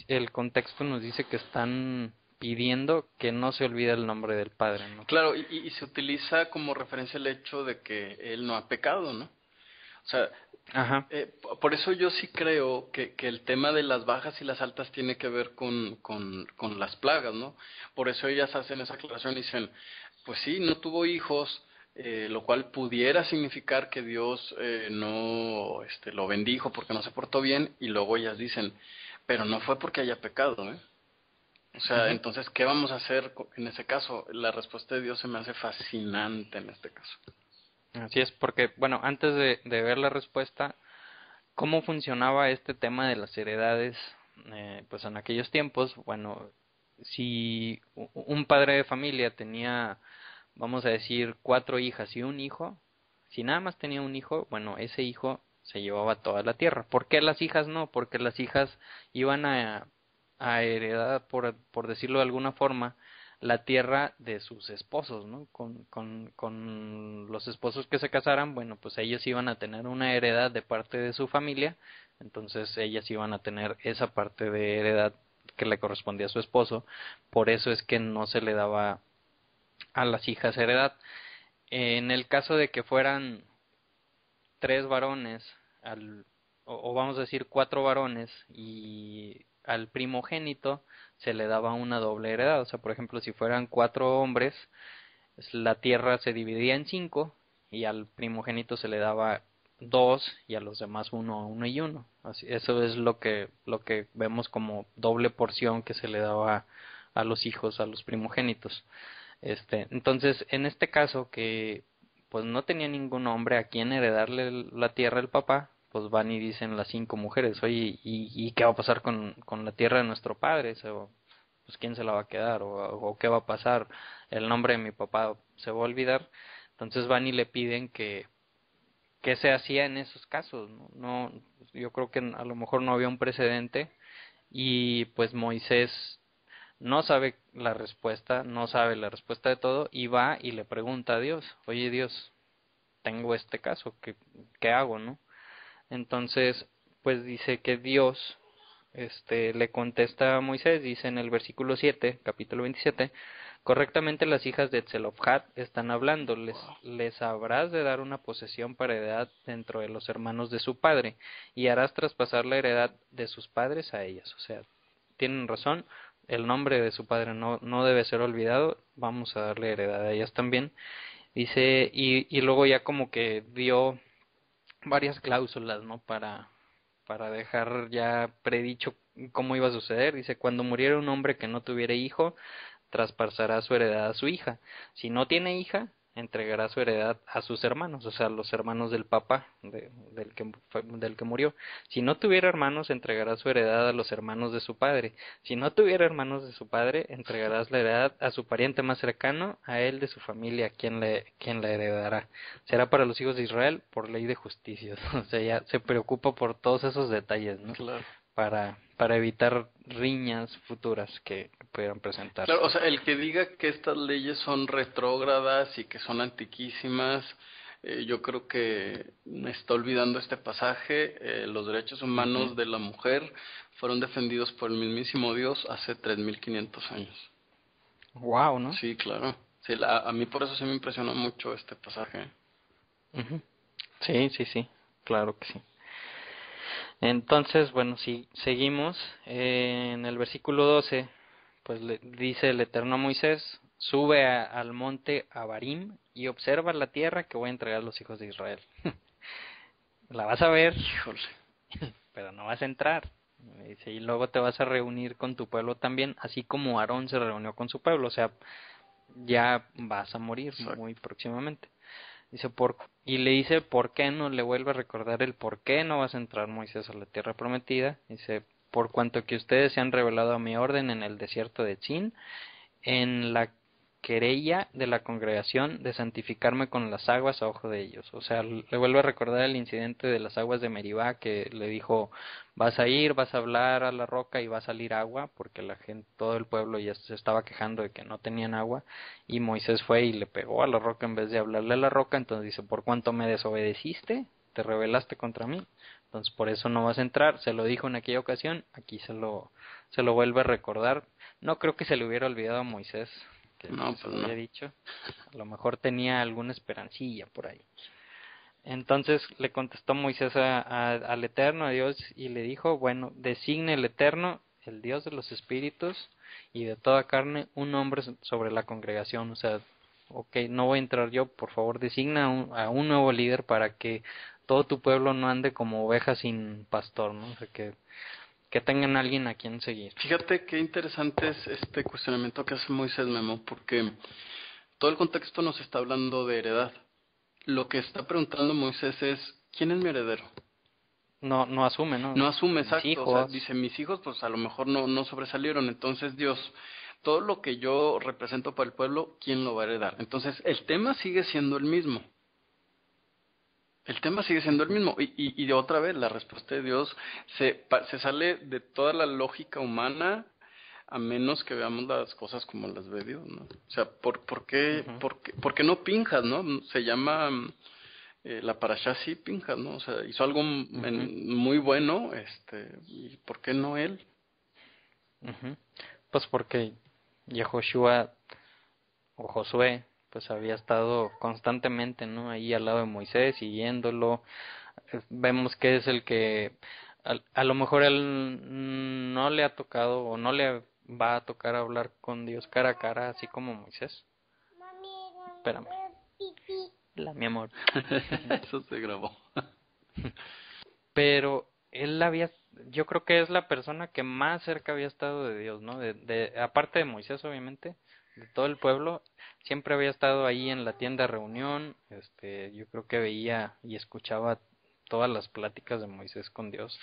el contexto nos dice que están pidiendo que no se olvide el nombre del Padre, ¿no? Claro, y se utiliza como referencia el hecho de que él no ha pecado, ¿no? O sea, Ajá, por eso yo sí creo que el tema de las bajas y las altas tiene que ver con las plagas, ¿no? Por eso ellas hacen esa aclaración y dicen, pues sí, no tuvo hijos, lo cual pudiera significar que Dios no lo bendijo porque no se portó bien, y luego ellas dicen, pero no fue porque haya pecado, ¿eh? O sea, ujú. entonces, ¿qué vamos a hacer en ese caso? La respuesta de Dios se me hace fascinante en este caso. Así es, porque, bueno, antes de ver la respuesta, ¿cómo funcionaba este tema de las heredades? Pues en aquellos tiempos, bueno, si un padre de familia tenía, vamos a decir, 4 hijas y un hijo, si nada más tenía un hijo, bueno, ese hijo se llevaba toda la tierra. ¿Por qué las hijas no? Porque las hijas iban a heredar, por decirlo de alguna forma, la tierra de sus esposos, ¿no? Con los esposos que se casaran, bueno, pues ellos iban a tener una heredad de parte de su familia, entonces ellas iban a tener esa parte de heredad que le correspondía a su esposo. Por eso es que no se le daba a las hijas heredad. En el caso de que fueran 3 varones, o vamos a decir 4 varones, y al primogénito se le daba una doble heredad. O sea, por ejemplo, si fueran 4 hombres, la tierra se dividía en 5, y al primogénito se le daba 2 y a los demás uno, uno y uno. Así, eso es lo que vemos como doble porción que se le daba a los hijos, a los primogénitos. Entonces, en este caso que pues no tenía ningún hombre a quien heredarle la tierra el papá, pues van y dicen las 5 mujeres, oye, ¿y qué va a pasar con la tierra de nuestro padre? Pues quién se la va a quedar, o qué va a pasar, el nombre de mi papá se va a olvidar. Entonces van y le piden que qué se hacía en esos casos, ¿no? No, yo creo que a lo mejor no había un precedente, y pues Moisés no sabe la respuesta, no sabe la respuesta de todo, y va y le pregunta a Dios, oye Dios, tengo este caso, ¿qué hago, no? Entonces, pues dice que Dios le contesta a Moisés, dice en el versículo 7, capítulo 27, correctamente las hijas de Tzelofhad están hablando, les habrás de dar una posesión para heredad dentro de los hermanos de su padre, y harás traspasar la heredad de sus padres a ellas. O sea, tienen razón, el nombre de su padre no debe ser olvidado, vamos a darle heredad a ellas también. Dice, y luego ya como que dio varias cláusulas, ¿no? Para dejar ya predicho cómo iba a suceder. Dice, cuando muriera un hombre que no tuviera hijo, traspasará su heredad a su hija. Si no tiene hija, entregará su heredad a sus hermanos, o sea, los hermanos del papá del que murió. Si no tuviera hermanos, entregará su heredad a los hermanos de su padre. Si no tuviera hermanos de su padre, entregarás la heredad a su pariente más cercano, a él de su familia, quien la heredará. Será para los hijos de Israel por ley de justicia. O sea, ya se preocupa por todos esos detalles, ¿no? Claro. Para evitar riñas futuras que pudieran presentarse. Claro, o sea, el que diga que estas leyes son retrógradas y que son antiquísimas, yo creo que me está olvidando este pasaje. Los derechos humanos de la mujer fueron defendidos por el mismísimo Dios hace 3500 años. Wow, ¿no? Sí, claro. Sí, a mí por eso sí me impresionó mucho este pasaje. Sí, claro que sí. Entonces, bueno, si seguimos en el versículo 12, pues le dice el Eterno a Moisés, sube al monte Abarim y observa la tierra que voy a entregar a los hijos de Israel. La vas a ver, Híjole. pero no vas a entrar. Dice, y luego te vas a reunir con tu pueblo también, así como Aarón se reunió con su pueblo, o sea, ya vas a morir muy próximamente. Dice, y le dice, ¿por qué no? Le vuelve a recordar el por qué no vas a entrar, Moisés, a la tierra prometida. Dice, por cuanto que ustedes se han revelado a mi orden en el desierto de Zin, en la querella de la congregación de santificarme con las aguas a ojo de ellos. O sea, le vuelve a recordar el incidente de las aguas de Meribá, que le dijo, vas a ir, vas a hablar a la roca y va a salir agua, porque la gente, todo el pueblo ya se estaba quejando de que no tenían agua, y Moisés fue y le pegó a la roca en vez de hablarle a la roca. Entonces dice, por cuanto me desobedeciste, te rebelaste contra mí, entonces por eso no vas a entrar. Se lo dijo en aquella ocasión, aquí se lo vuelve a recordar. No creo que se le hubiera olvidado a Moisés que No, se pues lo no. había dicho. A lo mejor tenía alguna esperancilla por ahí. Entonces le contestó Moisés al Eterno, a Dios, y le dijo, bueno, designe el Eterno, el Dios de los espíritus y de toda carne, un hombre sobre la congregación. O sea, ok, no voy a entrar yo, por favor designa a un nuevo líder para que todo tu pueblo no ande como ovejas sin pastor, ¿no? O sea, que tengan alguien a quien seguir. Fíjate qué interesante es este cuestionamiento que hace Moisés, Memo, porque todo el contexto nos está hablando de heredad. Lo que está preguntando Moisés es, ¿quién es mi heredero? No asume, ¿no? No asume, Mis exacto. O sea, hijos. dice, mis hijos pues a lo mejor no sobresalieron. Entonces Dios, todo lo que yo represento para el pueblo, ¿quién lo va a heredar? Entonces el tema sigue siendo el mismo. El tema sigue siendo el mismo. Y de otra vez, la respuesta de Dios se sale de toda la lógica humana, a menos que veamos las cosas como las ve Dios, ¿no? O sea, ¿por qué no Pinjas, no? Se llama la parashá sí Pinjas, ¿no? O sea, hizo algo muy bueno, ¿y por qué no él? Pues porque Yehoshua o Josué pues había estado constantemente, ¿no? Ahí al lado de Moisés, siguiéndolo. Vemos que es el que a lo mejor él no le ha tocado o no le va a tocar hablar con Dios cara a cara, así como Moisés. Espérame. Mi amor. Eso se grabó. Pero yo creo que es la persona que más cerca había estado de Dios, ¿no? Aparte de Moisés, obviamente, de todo el pueblo, siempre había estado ahí en la tienda de reunión. Yo creo que veía y escuchaba todas las pláticas de Moisés con Dios.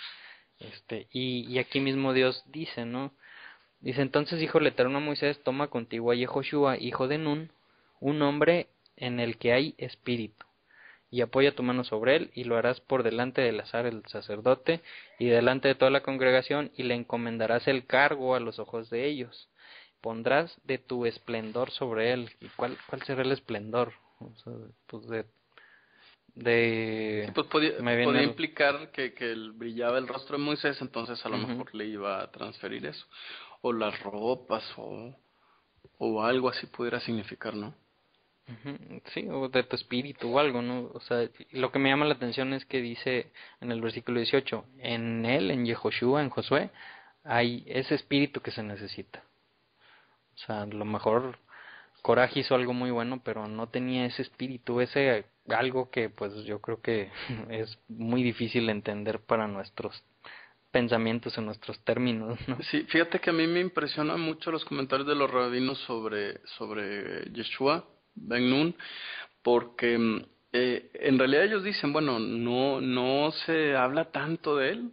Y aquí mismo Dios dice, ¿no? Dice, entonces dijo el Eterno a Moisés, toma contigo a Yehoshua, hijo de Nun, un hombre en el que hay espíritu, y apoya tu mano sobre él, y lo harás por delante de Eleazar el sacerdote, y delante de toda la congregación, y le encomendarás el cargo a los ojos de ellos. pondrás de tu esplendor sobre él. ¿Y cuál será el esplendor? O sea, pues Sí, de pues me viene podía implicar que brillaba el rostro de Moisés, entonces a lo ujú, mejor le iba a transferir eso. O las ropas, o algo así pudiera significar, ¿no? ujú, sí, o de tu espíritu o algo, ¿no? O sea, lo que me llama la atención es que dice en el versículo 18, en él, en Yehoshua, en Josué, hay ese espíritu que se necesita. O sea, a lo mejor Coraje hizo algo muy bueno, pero no tenía ese espíritu, ese algo que pues yo creo que es muy difícil de entender para nuestros pensamientos en nuestros términos, ¿no? Sí, fíjate que a mí me impresionan mucho los comentarios de los rabinos sobre Yeshua Ben Nun, porque en realidad ellos dicen, bueno, no se habla tanto de él,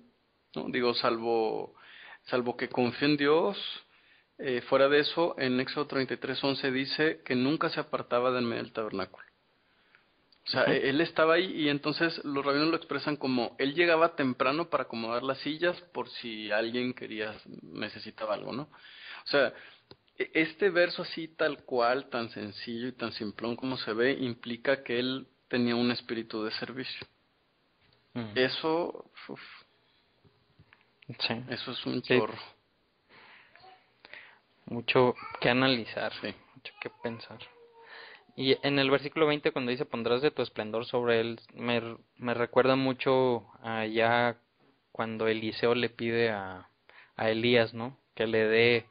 ¿no? Digo, salvo que confío en Dios. Fuera de eso, en Éxodo 33:11 dice que nunca se apartaba del medio del tabernáculo. O sea, Ujú. él estaba ahí y entonces los rabinos lo expresan como él llegaba temprano para acomodar las sillas por si alguien necesitaba algo, ¿no? O sea, este verso así tal cual, tan sencillo y tan simplón como se ve, implica que él tenía un espíritu de servicio. Mm, Eso, uf, sí, eso es un sí, chorro, mucho que analizar, sí. mucho que pensar. Y en el versículo 20 cuando dice pondrás de tu esplendor sobre él, me recuerda mucho allá cuando Eliseo le pide a Elías, ¿no? Que le dé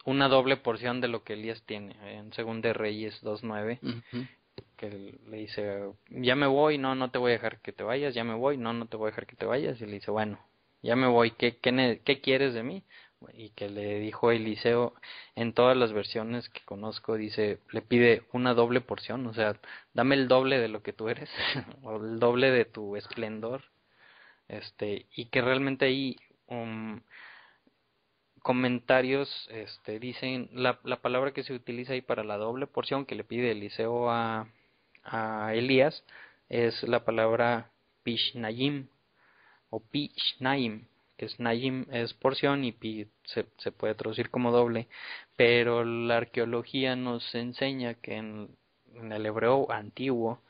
una doble porción de lo que Elías tiene, en Según de Reyes 2:9, Ujú. que le dice, ya me voy, no, no te voy a dejar que te vayas, ya me voy, no, no te voy a dejar que te vayas, y le dice, bueno, ya me voy, ¿qué quieres de mí? Y que le dijo Eliseo, en todas las versiones que conozco, dice, le pide una doble porción, o sea, dame el doble de lo que tú eres, o el doble de tu esplendor, y que realmente ahí comentarios dicen la palabra que se utiliza ahí para la doble porción que le pide Eliseo a Elías es la palabra pishnayim o pishnaim, que es nayim es porción y pi se puede traducir como doble, pero la arqueología nos enseña que en el hebreo antiguo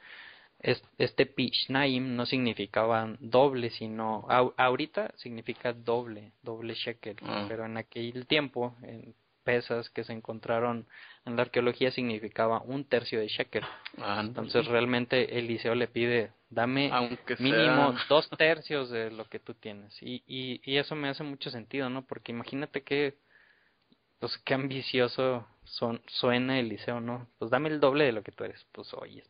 este Pishnaim no significaba doble, sino ahorita significa doble shekel, Ah, pero en aquel tiempo, en pesas que se encontraron en la arqueología significaba un tercio de shekel. Entonces ándale. realmente Eliseo le pide, dame Aunque mínimo sea, 2/3 de lo que tú tienes. Y eso me hace mucho sentido, ¿no? Porque imagínate pues qué ambicioso suena Eliseo, ¿no? Pues dame el doble de lo que tú eres. Pues oye,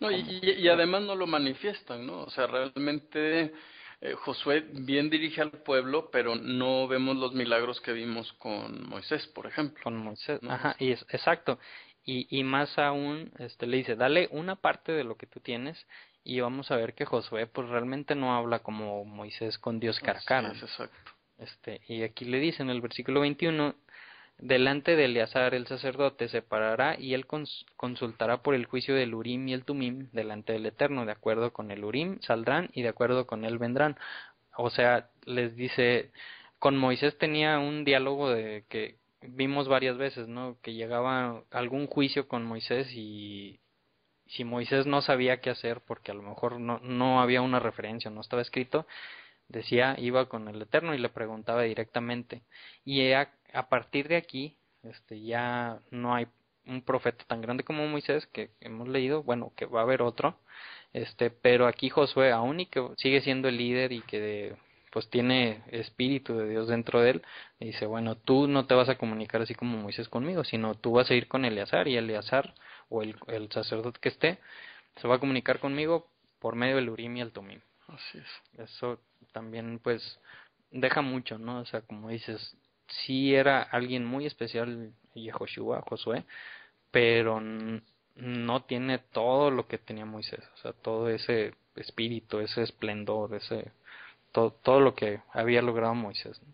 no, ¿cómo? y además no lo manifiestan, ¿no? O sea, realmente Josué bien dirige al pueblo, pero no vemos los milagros que vimos con Moisés, por ejemplo, Con Moisés, ¿no? ajá, y es exacto. Y más aún, le dice, dale una parte de lo que tú tienes y vamos a ver que Josué pues realmente no habla como Moisés con Dios cara a Así cara, es, ¿no? exacto. Y aquí le dice en el versículo 21, delante de Eleazar el sacerdote se parará y él consultará por el juicio del Urim y el Tumim delante del Eterno, de acuerdo con el Urim saldrán y de acuerdo con él vendrán. O sea, les dice, con Moisés tenía un diálogo de que vimos varias veces, ¿no? Que llegaba algún juicio con Moisés y si Moisés no sabía qué hacer porque a lo mejor no había una referencia, no estaba escrito, decía, iba con el Eterno y le preguntaba directamente. Y a partir de aquí, ya no hay un profeta tan grande como Moisés que hemos leído, bueno, que va a haber otro, pero aquí Josué, aún y que sigue siendo el líder y que pues tiene espíritu de Dios dentro de él, dice, bueno, tú no te vas a comunicar así como Moisés conmigo, sino tú vas a ir con Eleazar y Eleazar o el sacerdote que esté, se va a comunicar conmigo por medio del Urim y el Tumim. Así es. Eso también pues deja mucho, ¿no? O sea, como dices, sí era alguien muy especial Yehoshua, Josué, pero no tiene todo lo que tenía Moisés, o sea, todo ese espíritu, ese esplendor, todo lo que había logrado Moisés, ¿no?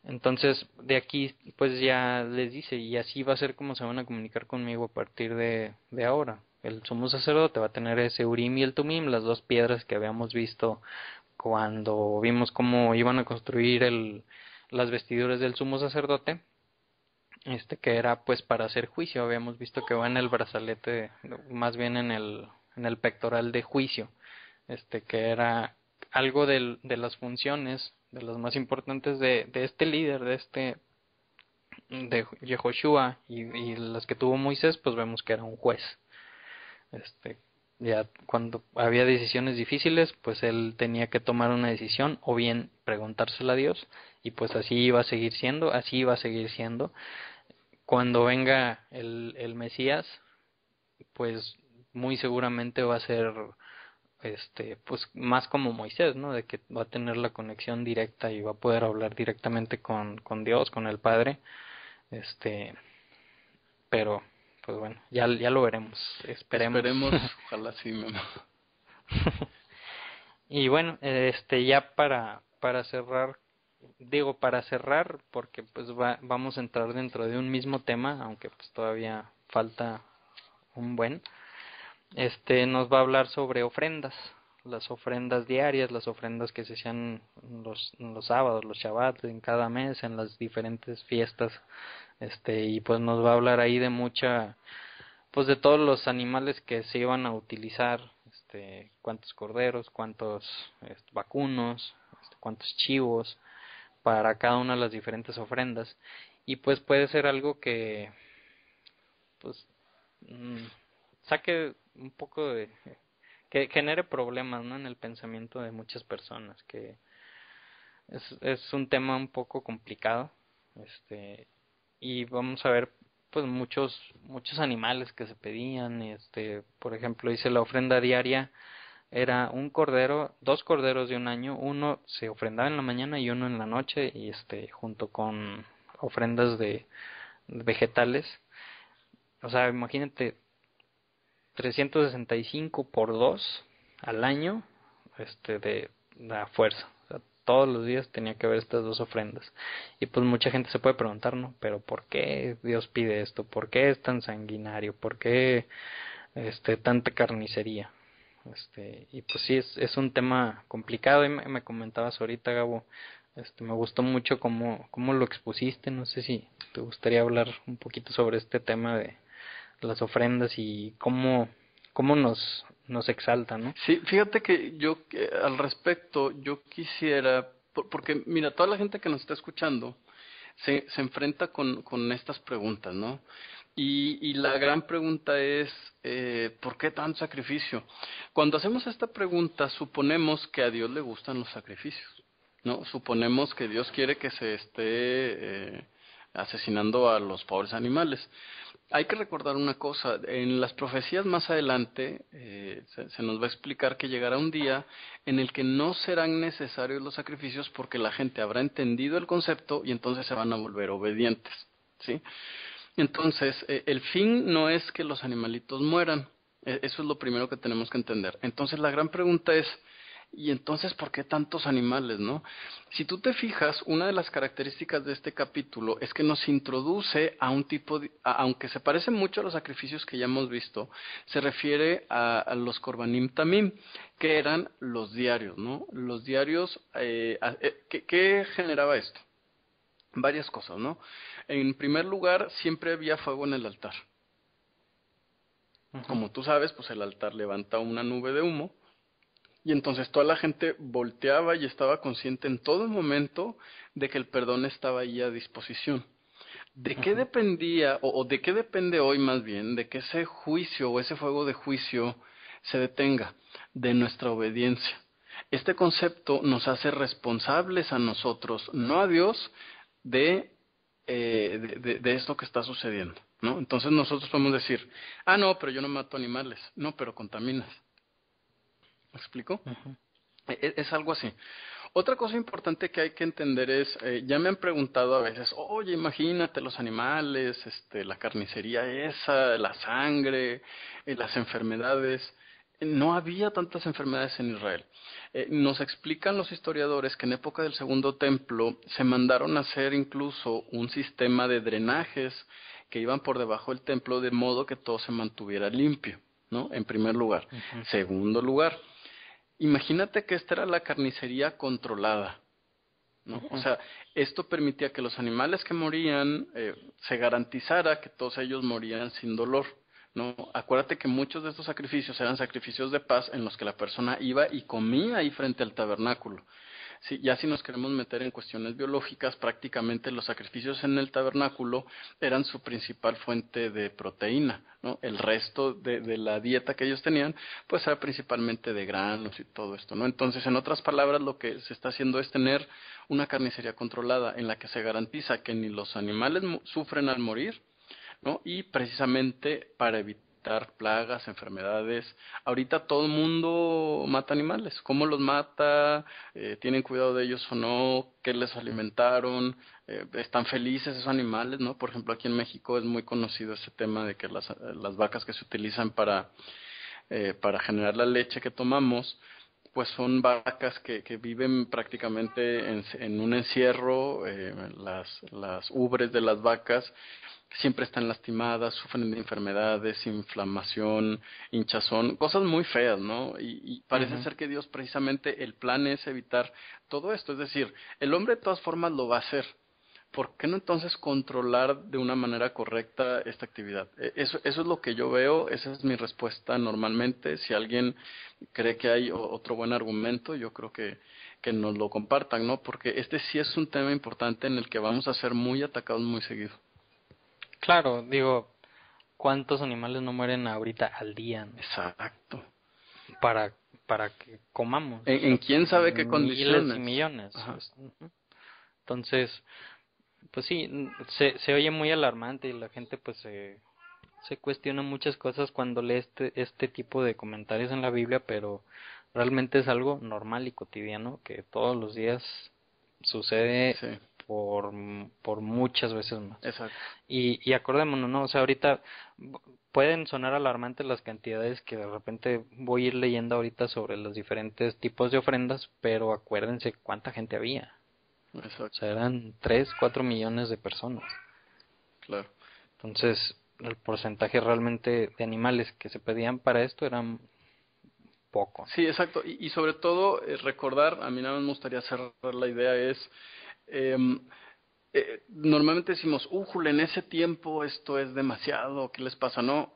Entonces, de aquí pues ya les dice, y así va a ser como se van a comunicar conmigo a partir de ahora. El sumo sacerdote va a tener ese Urim y el Tumim, las dos piedras que habíamos visto cuando vimos cómo iban a construir las vestiduras del sumo sacerdote, que era pues para hacer juicio. Habíamos visto que va en el brazalete, más bien en el pectoral de juicio, que era algo de las funciones, de las más importantes de este líder, de Yehoshua, y las que tuvo Moisés, pues vemos que era un juez. Este, ya cuando había decisiones difíciles, pues él tenía que tomar una decisión o bien preguntársela a Dios, y pues así iba a seguir siendo, así iba a seguir siendo. Cuando venga el Mesías, pues muy seguramente va a ser pues más como Moisés, ¿no? De que va a tener la conexión directa y va a poder hablar directamente con Dios, con el Padre. este pero pues bueno, ya lo veremos, esperemos. Esperemos, ojalá sí, Memo. Y bueno, ya para cerrar, digo para cerrar porque pues vamos a entrar dentro de un mismo tema, aunque pues todavía falta un buen. Nos va a hablar sobre ofrendas, las ofrendas diarias, las ofrendas que se hacían los sábados, los shabbats, en cada mes, en las diferentes fiestas. Y pues nos va a hablar ahí de pues de todos los animales que se iban a utilizar, cuántos corderos, cuántos vacunos, cuántos chivos, para cada una de las diferentes ofrendas. Y pues puede ser algo que pues saque un poco que genere problemas, ¿no? En el pensamiento de muchas personas, que es un tema un poco complicado. Y vamos a ver pues muchos animales que se pedían. Por ejemplo, dice la ofrenda diaria era un cordero, dos corderos de un año, uno se ofrendaba en la mañana y uno en la noche, y junto con ofrendas de vegetales. O sea, imagínate 365 por 2 al año, de la fuerza. O sea, todos los días tenía que haber estas dos ofrendas. Y pues mucha gente se puede preguntar, ¿no? Pero ¿por qué Dios pide esto? ¿Por qué es tan sanguinario? ¿Por qué tanta carnicería? Y pues sí, es un tema complicado. Y me comentabas ahorita, Gabo, me gustó mucho cómo lo expusiste. No sé si te gustaría hablar un poquito sobre este tema de las ofrendas y cómo nos exalta, ¿no? Sí, fíjate que yo al respecto, yo quisiera, porque mira, toda la gente que nos está escuchando se enfrenta con estas preguntas, ¿no? Y la gran pregunta es, ¿por qué tanto sacrificio? Cuando hacemos esta pregunta, suponemos que a Dios le gustan los sacrificios, ¿no? Suponemos que Dios quiere que se esté asesinando a los pobres animales. Hay que recordar una cosa, en las profecías más adelante se nos va a explicar que llegará un día en el que no serán necesarios los sacrificios porque la gente habrá entendido el concepto y entonces se van a volver obedientes, ¿sí? Entonces, el fin no es que los animalitos mueran, eso es lo primero que tenemos que entender. Entonces, la gran pregunta es, ¿y entonces por qué tantos animales, no? Si tú te fijas, una de las características de este capítulo es que nos introduce a un tipo, aunque se parece mucho a los sacrificios que ya hemos visto, se refiere a los Korbanim Tamim, que eran los diarios, ¿no? Los diarios, ¿qué generaba esto? Varias cosas, ¿no? En primer lugar, siempre había fuego en el altar. Uh-huh. Como tú sabes, pues el altar levanta una nube de humo y entonces toda la gente volteaba y estaba consciente en todo momento de que el perdón estaba ahí a disposición. ¿De qué dependía, o de qué depende hoy más bien, de que ese juicio o ese fuego de juicio se detenga? De nuestra obediencia. Este concepto nos hace responsables a nosotros, no a Dios, de esto que está sucediendo, ¿no? Entonces nosotros podemos decir, no, pero yo no mato animales. No, pero contaminas. ¿Me explico? Uh-huh. Es algo así. Otra cosa importante que hay que entender es, ya me han preguntado a veces, oye, imagínate los animales, la carnicería esa, la sangre, las enfermedades. No había tantas enfermedades en Israel. Nos explican los historiadores que en época del Segundo Templo se mandaron a hacer incluso un sistema de drenajes que iban por debajo del templo de modo que todo se mantuviera limpio, ¿no? En primer lugar. Uh-huh. Segundo lugar, imagínate que esta era la carnicería controlada. ¿no? O Ujú. sea, esto permitía que los animales que morían, se garantizara que todos ellos morían sin dolor, ¿no? Acuérdate que muchos de estos sacrificios eran sacrificios de paz en los que la persona iba y comía ahí frente al tabernáculo. Sí, ya si nos queremos meter en cuestiones biológicas, prácticamente los sacrificios en el tabernáculo eran su principal fuente de proteína, ¿no? El resto de la dieta que ellos tenían, pues era principalmente de granos y todo esto, ¿no? Entonces, en otras palabras, lo que se está haciendo es tener una carnicería controlada en la que se garantiza que ni los animales sufren al morir, ¿no? Y precisamente para evitar plagas, enfermedades. Ahorita todo el mundo mata animales. ¿Cómo los mata? ¿Tienen cuidado de ellos o no? ¿Qué les alimentaron? ¿Están felices esos animales, no? Por ejemplo, aquí en México es muy conocido ese tema de que las vacas que se utilizan para generar la leche que tomamos, pues son vacas que viven prácticamente en un encierro. Las ubres de las vacas siempre están lastimadas, sufren de enfermedades, inflamación, hinchazón, cosas muy feas, ¿no? Y parece Ujú. ser que Dios precisamente el plan es evitar todo esto, es decir, el hombre de todas formas lo va a hacer. ¿Por qué no entonces controlar de una manera correcta esta actividad? Eso es lo que yo veo, esa es mi respuesta normalmente. Si alguien cree que hay otro buen argumento, yo creo que nos lo compartan, ¿no? Porque este sí es un tema importante en el que vamos a ser muy atacados muy seguido. Claro, digo, ¿cuántos animales no mueren ahorita al día, ¿no? Exacto. para para que comamos? O En sea, quién sabe qué miles y condiciones. millones. Ajá. Ujú. Entonces, pues sí, se oye muy alarmante y la gente pues se cuestiona muchas cosas cuando lee este tipo de comentarios en la Biblia, pero realmente es algo normal y cotidiano que todos los días sucede Sí, por, por muchas veces más. exacto. Y acordémonos, ¿no? O sea, ahorita pueden sonar alarmantes las cantidades que de repente voy a ir leyendo ahorita sobre los diferentes tipos de ofrendas, pero acuérdense cuánta gente había. O Exacto. sea, eran 3 4 millones de personas. Claro. Entonces, el porcentaje realmente de animales que se pedían para esto eran poco. Sí, exacto. Y sobre todo, recordar, a mí nada más me gustaría cerrar la idea, es, em, normalmente decimos, újule, en ese tiempo esto es demasiado, ¿qué les pasa? No,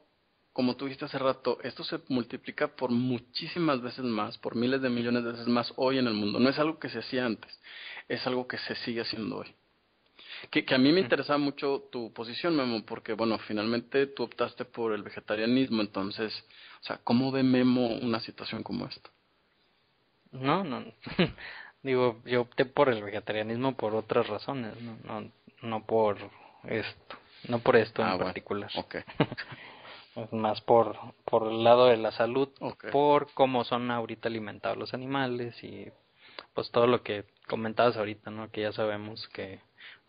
como tú dijiste hace rato, esto se multiplica por muchísimas veces más, por miles de millones de veces más hoy en el mundo. No es algo que se hacía antes, es algo que se sigue haciendo hoy. Que a mí me Mm. interesaba mucho tu posición, Memo, porque bueno, finalmente tú optaste por el vegetarianismo, entonces, o sea, ¿cómo ve Memo una situación como esta? No, no. Digo, yo opté por el vegetarianismo por otras razones, no por esto, no por esto en Ah, bueno, particular. ok, Es más por el lado de la salud, ok, por cómo son ahorita alimentados los animales y pues todo lo que comentabas ahorita, ¿no? Que ya sabemos que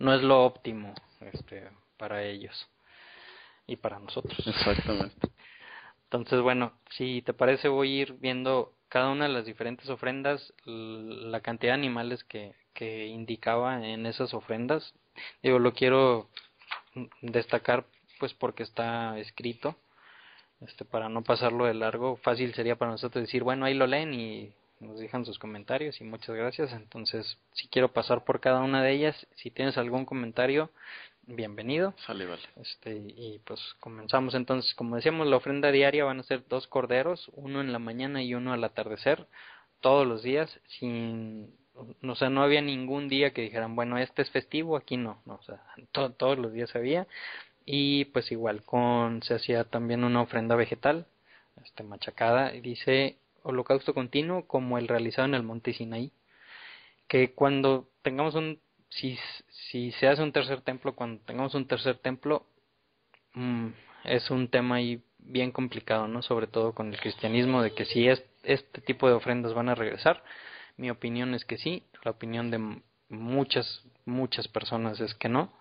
no es lo óptimo para ellos y para nosotros. exactamente. Entonces, bueno, si te parece voy a ir viendo cada una de las diferentes ofrendas, la cantidad de animales que indicaba en esas ofrendas. Digo, lo quiero destacar pues porque está escrito, para no pasarlo de largo. Fácil sería para nosotros decir, bueno, ahí lo leen y nos dejan sus comentarios y muchas gracias. Entonces, si quiero pasar por cada una de ellas, si tienes algún comentario, bienvenido. Sale, vale. Y pues comenzamos entonces, como decíamos, la ofrenda diaria van a ser 2 corderos, uno en la mañana y uno al atardecer, todos los días, o sea, no había ningún día que dijeran, bueno, este es festivo, aquí no, o sea, todos los días había. Y pues igual se hacía también una ofrenda vegetal, machacada, y dice holocausto continuo como el realizado en el monte Sinaí, que cuando tengamos si, si se hace un tercer templo, cuando tengamos un tercer templo, mm, es un tema ahí bien complicado, ¿no? Sobre todo con el cristianismo, de que si este tipo de ofrendas van a regresar. Mi opinión es que sí, la opinión de muchas personas es que no.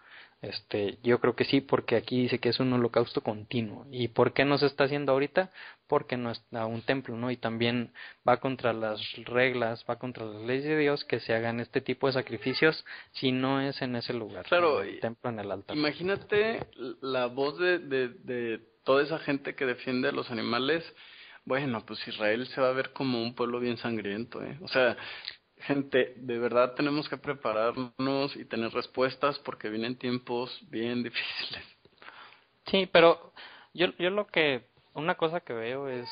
Yo creo que sí, porque aquí dice que es un holocausto continuo. ¿Y por qué no se está haciendo ahorita? Porque no está un templo, ¿no? Y también va contra las reglas, va contra las leyes de Dios que se hagan este tipo de sacrificios si no es en ese lugar, en Claro, el templo, en el altar. imagínate la voz de toda esa gente que defiende a los animales. Bueno, pues Israel se va a ver como un pueblo bien sangriento, ¿eh? O sea, Gente, de verdad tenemos que prepararnos y tener respuestas porque vienen tiempos bien difíciles. Sí, pero yo una cosa que veo es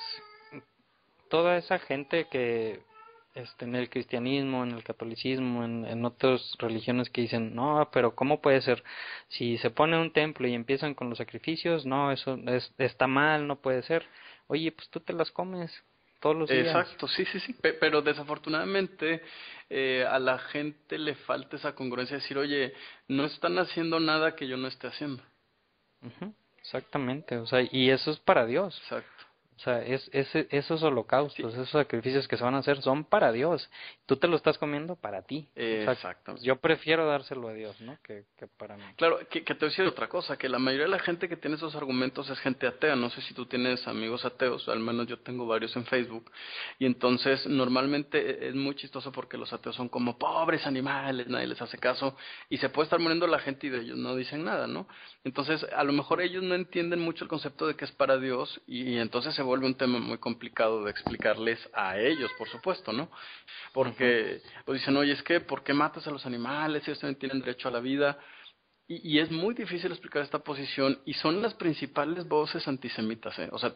toda esa gente que en el cristianismo, en el catolicismo, en otras religiones que dicen, no, pero ¿cómo puede ser? Si se pone un templo y empiezan con los sacrificios, no, está mal, no puede ser. Oye, pues tú te las comes todos los días. Exacto, sí, sí, sí, pero desafortunadamente a la gente le falta esa congruencia de decir, oye, no están haciendo nada que yo no esté haciendo. Ujú, exactamente, o sea, y eso es para Dios. Exacto. O sea, esos Sí, holocaustos, esos sacrificios que se van a hacer son para Dios. Tú te lo estás comiendo para ti. O sea, exacto. yo prefiero dárselo a Dios, ¿no? Que para mí. Claro, que te voy a decir otra cosa, que la mayoría de la gente que tiene esos argumentos es gente atea. No sé si tú tienes amigos ateos, al menos yo tengo varios en Facebook. Y entonces normalmente es muy chistoso porque los ateos son como pobres animales, nadie les hace caso. Y se puede estar muriendo la gente y de ellos no dicen nada, ¿no? Entonces a lo mejor ellos no entienden mucho el concepto de que es para Dios y entonces se vuelve un tema muy complicado de explicarles a ellos, por supuesto, ¿no? Ujú, Porque pues dicen, oye, es que ¿por qué matas a los animales? Ellos también tienen derecho a la vida. Y es muy difícil explicar esta posición y son las principales voces antisemitas, ¿eh? O sea,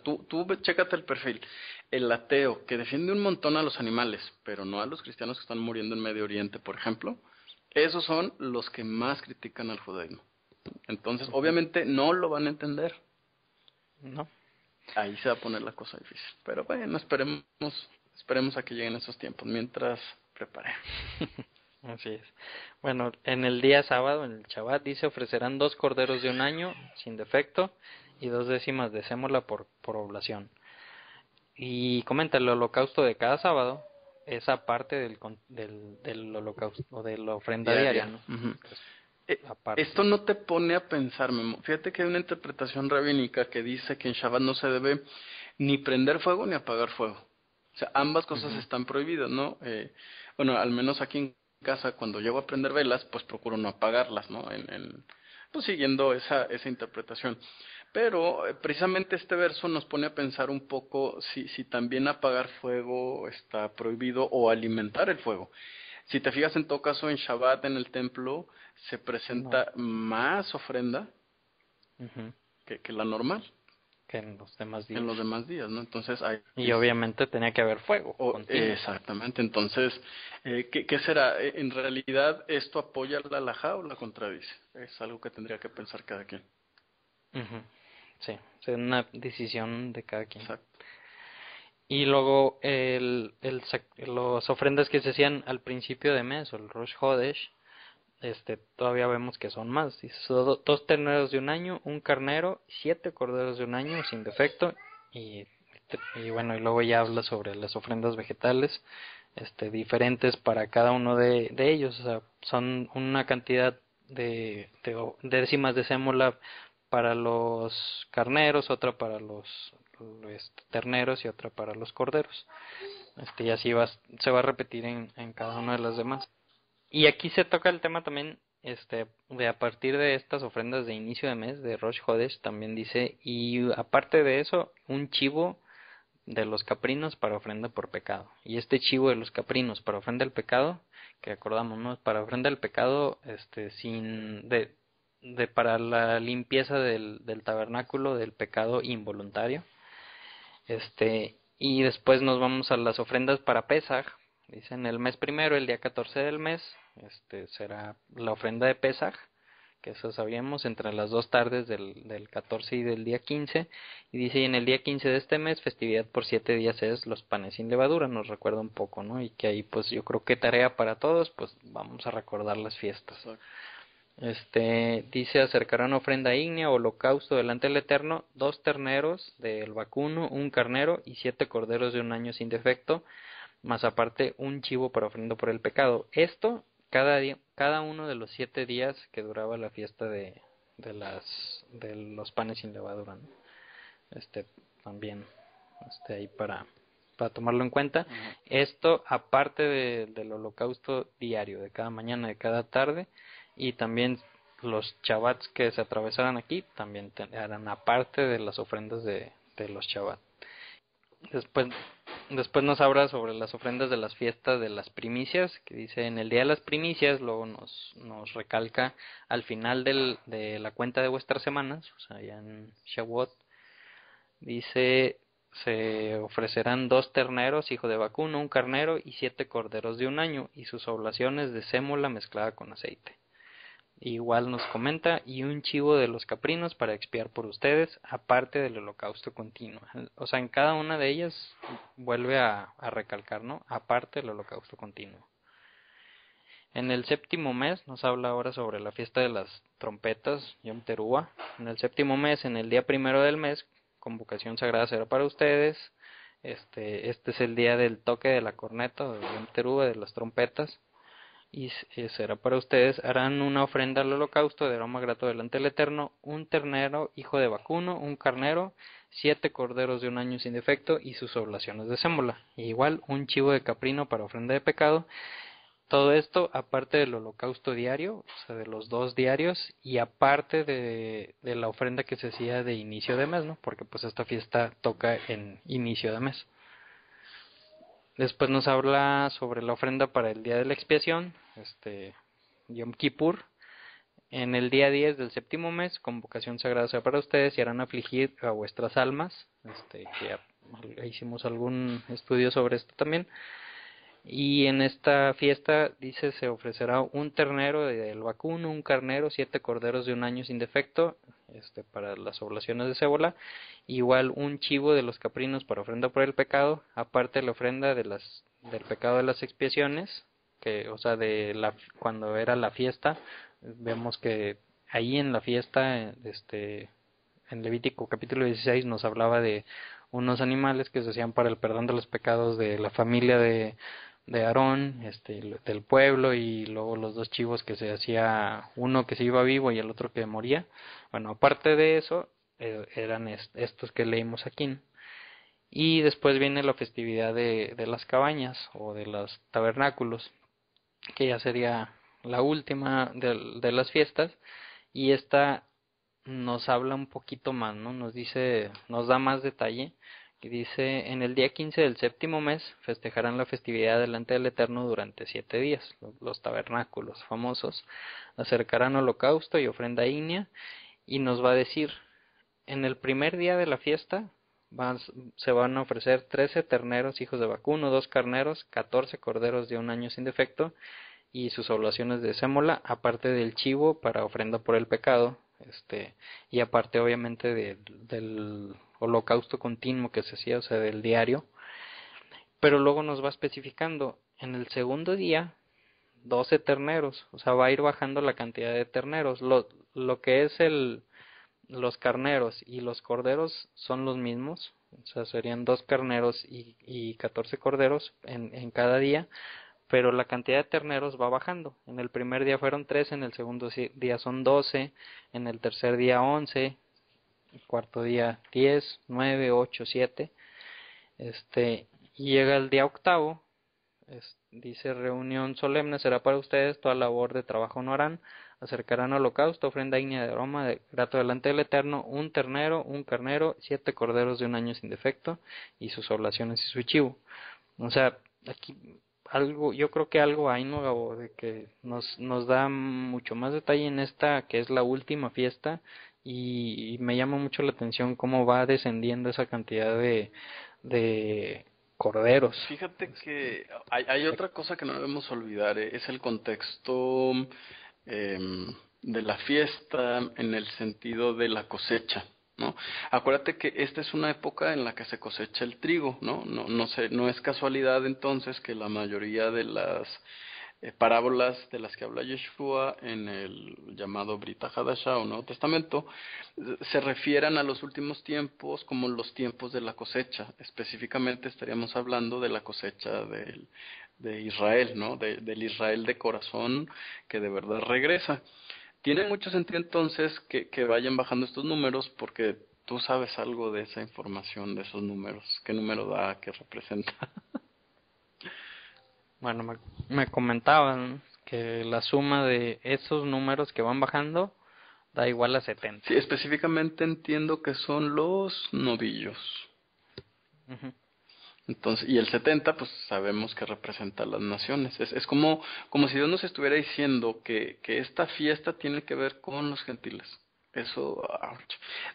chécate el perfil. El ateo que defiende un montón a los animales, pero no a los cristianos que están muriendo en Medio Oriente, por ejemplo, esos son los que más critican al judaísmo. Entonces, ujú. obviamente no lo van a entender. No, Ahí se va a poner la cosa difícil. Pero bueno, esperemos a que lleguen esos tiempos. Mientras, prepare. así es. Bueno, en el día sábado, en el Shabbat, dice ofrecerán 2 corderos de un año sin defecto y 2 décimas de sémola por oblación. Y comenta el holocausto de cada sábado, esa parte del holocausto o de la ofrenda diaria, Diaria. ¿no? Ujú. Es aparte. Esto no te pone a pensar, Memo. Fíjate que hay una interpretación rabínica que dice que en Shabbat no se debe ni prender fuego ni apagar fuego. O sea, ambas cosas Ujú, están prohibidas, ¿no? Bueno, al menos aquí en casa, cuando llego a prender velas, pues procuro no apagarlas, ¿no? Pues siguiendo esa interpretación. Pero precisamente este verso nos pone a pensar un poco si también apagar fuego está prohibido o alimentar el fuego. Si te fijas en todo caso en Shabbat en el templo se no, presenta más ofrenda ujú, que la normal que en los demás en días. los demás días, ¿no? Entonces hay Y obviamente tenía que haber fuego continuo. exactamente, entonces ¿qué será? En realidad esto apoya la halajá o la contradice. Es algo que tendría que pensar cada quien. Ujú, sí, es una decisión de cada quien. Exacto. Y luego los ofrendas que se hacían al principio de mes, o el Rosh Hodesh, todavía vemos que son más. Dice, son 2 terneros de un año, un carnero, 7 corderos de un año sin defecto, y, y bueno, y luego ya habla sobre las ofrendas vegetales, diferentes para cada uno de ellos. O sea, son una cantidad de décimas de sémola para los carneros, otra para los terneros y otra para los corderos. Y así se va a repetir en cada una de las demás. Y aquí se toca el tema también, de a partir de estas ofrendas de inicio de mes, de Rosh Hodesh, también dice, y aparte de eso, un chivo de los caprinos para ofrenda por pecado. Y este chivo de los caprinos para ofrenda del pecado, que acordamos, ¿no? Para ofrenda del pecado, para la limpieza del tabernáculo del pecado involuntario. Y después nos vamos a las ofrendas para Pesaj. Dicen el mes primero, el día 14 del mes, será la ofrenda de Pesaj, que eso sabíamos, entre las 2 tardes del 14 y del día 15. Y dice, y en el día 15 de este mes, festividad por 7 días es los panes sin levadura, nos recuerda un poco, ¿no? Y que ahí pues yo creo que tarea para todos, pues vamos a recordar las fiestas. Exacto. Dice acercarán ofrenda ígnea o holocausto delante del Eterno, 2 terneros del vacuno, un carnero y 7 corderos de un año sin defecto, más aparte un chivo para ofrenda por el pecado. Esto cada día, cada uno de los 7 días que duraba la fiesta de los panes sin levadura, ¿no? También, ahí para tomarlo en cuenta. Ajá. Esto aparte del holocausto diario, de cada mañana, de cada tarde, y también los Shabbats que se atravesaran aquí, también eran aparte de las ofrendas de los Shabbat. Después Después nos habla sobre las ofrendas de las fiestas de las primicias, que dice en el día de las primicias, luego nos recalca al final de la cuenta de vuestras semanas, o sea, ya en Shavuot, dice, se ofrecerán 2 terneros, hijo de vacuno, un carnero y 7 corderos de un año, y sus oblaciones de sémola mezclada con aceite. Igual nos comenta, y un chivo de los caprinos para expiar por ustedes, aparte del holocausto continuo. O sea, en cada una de ellas vuelve a recalcar, ¿no? Aparte del holocausto continuo. En el séptimo mes nos habla ahora sobre la fiesta de las trompetas, Yom Teruah. En el séptimo mes, en el día primero del mes, convocación sagrada será para ustedes. Este es el día del toque de la corneta, o de Yom Teruah, de las trompetas. Y será para ustedes, harán una ofrenda al holocausto de aroma grato delante del Eterno, un ternero hijo de vacuno, un carnero, 7 corderos de un año sin defecto y sus oblaciones de sémola, e igual un chivo de caprino para ofrenda de pecado. Todo esto aparte del holocausto diario, o sea, de los 2 diarios, y aparte de la ofrenda que se hacía de inicio de mes, ¿no? Porque pues esta fiesta toca en inicio de mes. Después nos habla sobre la ofrenda para el día de la expiación, Yom Kippur. En el día 10 del séptimo mes, convocación sagrada sea para ustedes y harán afligir a vuestras almas. Que ya hicimos algún estudio sobre esto también. Y en esta fiesta, dice, se ofrecerá un ternero del vacuno, un carnero, 7 corderos de un año sin defecto, para las oblaciones de cébola, igual un chivo de los caprinos para ofrenda por el pecado, aparte la ofrenda del pecado de las expiaciones, que, o sea, cuando era la fiesta, vemos que ahí en la fiesta, en Levítico capítulo 16 nos hablaba de unos animales que se hacían para el perdón de los pecados de la familia de Aarón, del pueblo, y luego los 2 chivos que se hacía, uno que se iba vivo y el otro que moría. Bueno, aparte de eso, eran estos que leímos aquí. Y después viene la festividad de las cabañas o de los tabernáculos, que ya sería la última de las fiestas, y esta nos habla un poquito más, ¿no? Nos da más detalle, que dice, en el día 15 del séptimo mes festejarán la festividad delante del Eterno durante 7 días, los tabernáculos famosos, acercarán holocausto y ofrenda ígnea, y nos va a decir, en el primer día de la fiesta se van a ofrecer 13 terneros hijos de vacuno, 2 carneros, 14 corderos de un año sin defecto, y sus oblaciones de sémola, aparte del chivo para ofrenda por el pecado, y aparte obviamente del holocausto continuo que se hacía, o sea, del diario. Pero luego nos va especificando, en el segundo día, 12 terneros, o sea, va a ir bajando la cantidad de terneros. Lo que es los carneros y los corderos son los mismos, o sea, serían 2 carneros y 14 corderos en cada día, pero la cantidad de terneros va bajando. En el primer día fueron 13, en el segundo día son 12, en el tercer día 11, el cuarto día 10, 9, 8, 7. Y llega el día octavo, dice, reunión solemne será para ustedes, toda labor de trabajo no harán, acercarán holocausto, ofrenda ígnea de aroma de grato delante del Eterno, un ternero, un carnero, 7 corderos de un año sin defecto, y sus oblaciones y su chivo. O sea, aquí yo creo que algo hay, ¿no, Gabo? De que nos da mucho más detalle en esta, que es la última fiesta, y me llama mucho la atención cómo va descendiendo esa cantidad de corderos. Fíjate que hay otra cosa que no debemos olvidar, es el contexto de la fiesta en el sentido de la cosecha, ¿no? Acuérdate que esta es una época en la que se cosecha el trigo, ¿no? No es casualidad entonces que la mayoría de las parábolas de las que habla Yeshua en el llamado Brit Hadashah o Nuevo Testamento se refieran a los últimos tiempos como los tiempos de la cosecha. Específicamente estaríamos hablando de la cosecha de Israel, ¿no? Del Israel de corazón que de verdad regresa. Tiene mucho sentido entonces que vayan bajando estos números porque tú sabes algo de esa información, de esos números. ¿Qué número da? ¿Qué representa? Bueno, me comentaban que la suma de esos números que van bajando da igual a 70. Sí, específicamente entiendo que son los novillos. Uh-huh. Entonces, y el 70, pues sabemos que representa a las naciones. Es como si Dios nos estuviera diciendo que esta fiesta tiene que ver con los gentiles. Eso, ouch.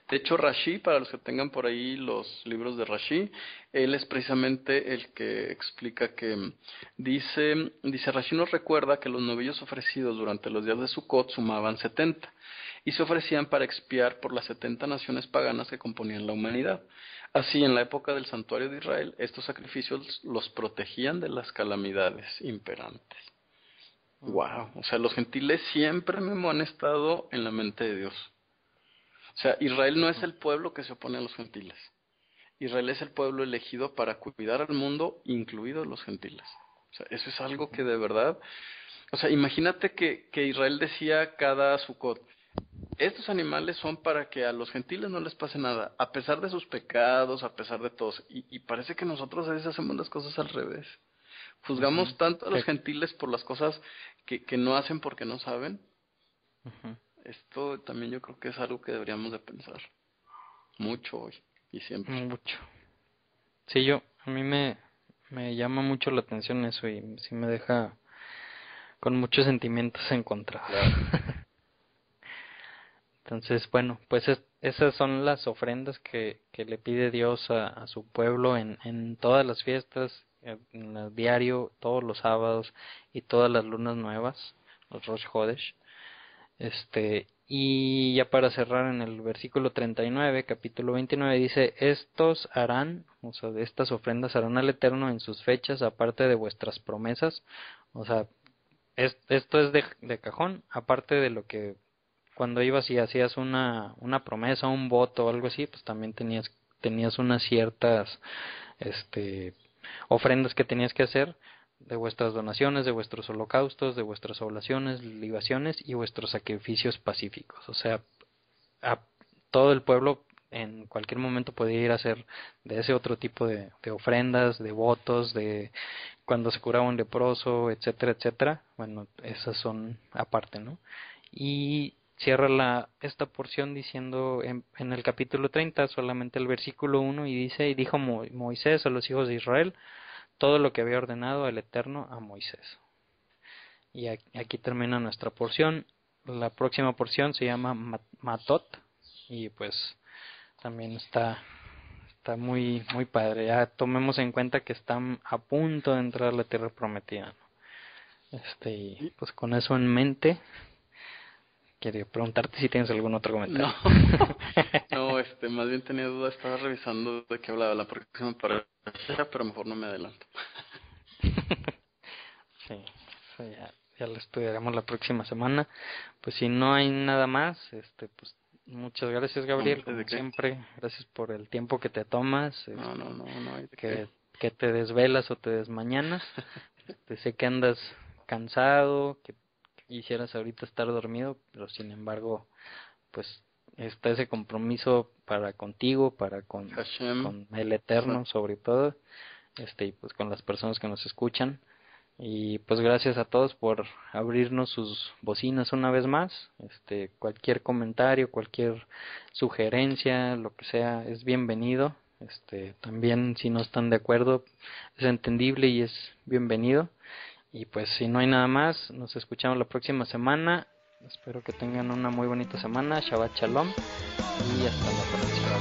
De hecho, Rashi, para los que tengan por ahí los libros de Rashi, él es precisamente el que explica que dice Rashi nos recuerda que los novillos ofrecidos durante los días de Sukkot sumaban 70 y se ofrecían para expiar por las 70 naciones paganas que componían la humanidad. Así, en la época del santuario de Israel, estos sacrificios los protegían de las calamidades imperantes. Wow, o sea, los gentiles siempre Memo, han estado en la mente de Dios. O sea, Israel no es el pueblo que se opone a los gentiles. Israel es el pueblo elegido para cuidar al mundo, incluidos los gentiles. O sea, eso es algo que de verdad... O sea, imagínate que Israel decía cada Sukkot, estos animales son para que a los gentiles no les pase nada, a pesar de sus pecados, a pesar de todos. Y parece que nosotros a veces hacemos las cosas al revés. Juzgamos tanto a los gentiles por las cosas que no hacen porque no saben. Esto también yo creo que es algo que deberíamos de pensar mucho hoy y siempre. Mucho. Sí, a mí me llama mucho la atención eso y sí me deja con muchos sentimientos encontrados. Claro. Entonces, bueno, pues esas son las ofrendas que le pide Dios a su pueblo en todas las fiestas, en el diario, todos los sábados y todas las lunas nuevas, los Rosh Hodesh. Y ya para cerrar en el versículo 39, capítulo 29, dice, estos harán, o sea, de estas ofrendas harán al Eterno en sus fechas, aparte de vuestras promesas. O sea, esto es de cajón, aparte de lo que cuando ibas y hacías una promesa, un voto o algo así, pues también tenías unas ciertas ofrendas que tenías que hacer, de vuestras donaciones, de vuestros holocaustos, de vuestras oblaciones, libaciones y vuestros sacrificios pacíficos. O sea, a todo el pueblo en cualquier momento podía ir a hacer de ese otro tipo de ofrendas, de votos, de cuando se curaba un leproso, etcétera, etcétera. Bueno, esas son aparte, ¿no? Y cierra esta porción diciendo en el capítulo 30 solamente el versículo 1 y dice, y dijo Moisés a los hijos de Israel todo lo que había ordenado el Eterno a Moisés. Y aquí termina nuestra porción. La próxima porción se llama Matot y pues también está muy muy padre. Ya tomemos en cuenta que están a punto de entrar a la tierra prometida, ¿no? Y pues con eso en mente quería preguntarte si tienes algún otro comentario. No, más bien tenía duda, estaba revisando de qué hablaba la próxima para pero mejor no me adelanto. Sí, ya lo estudiaremos la próxima semana. Pues si no hay nada más, pues muchas gracias, Gabriel, como siempre. Gracias por el tiempo que te tomas. No, que te desvelas o te desmañanas. Sé que andas cansado, que quisieras ahorita estar dormido, pero sin embargo, pues está ese compromiso para contigo, para con el Eterno sobre todo, y pues con las personas que nos escuchan. Y pues gracias a todos por abrirnos sus bocinas una vez más. Cualquier comentario, cualquier sugerencia, lo que sea, es bienvenido. También si no están de acuerdo, es entendible y es bienvenido. Y pues si no hay nada más, nos escuchamos la próxima semana. Espero que tengan una muy bonita semana. Shabbat Shalom y hasta la próxima.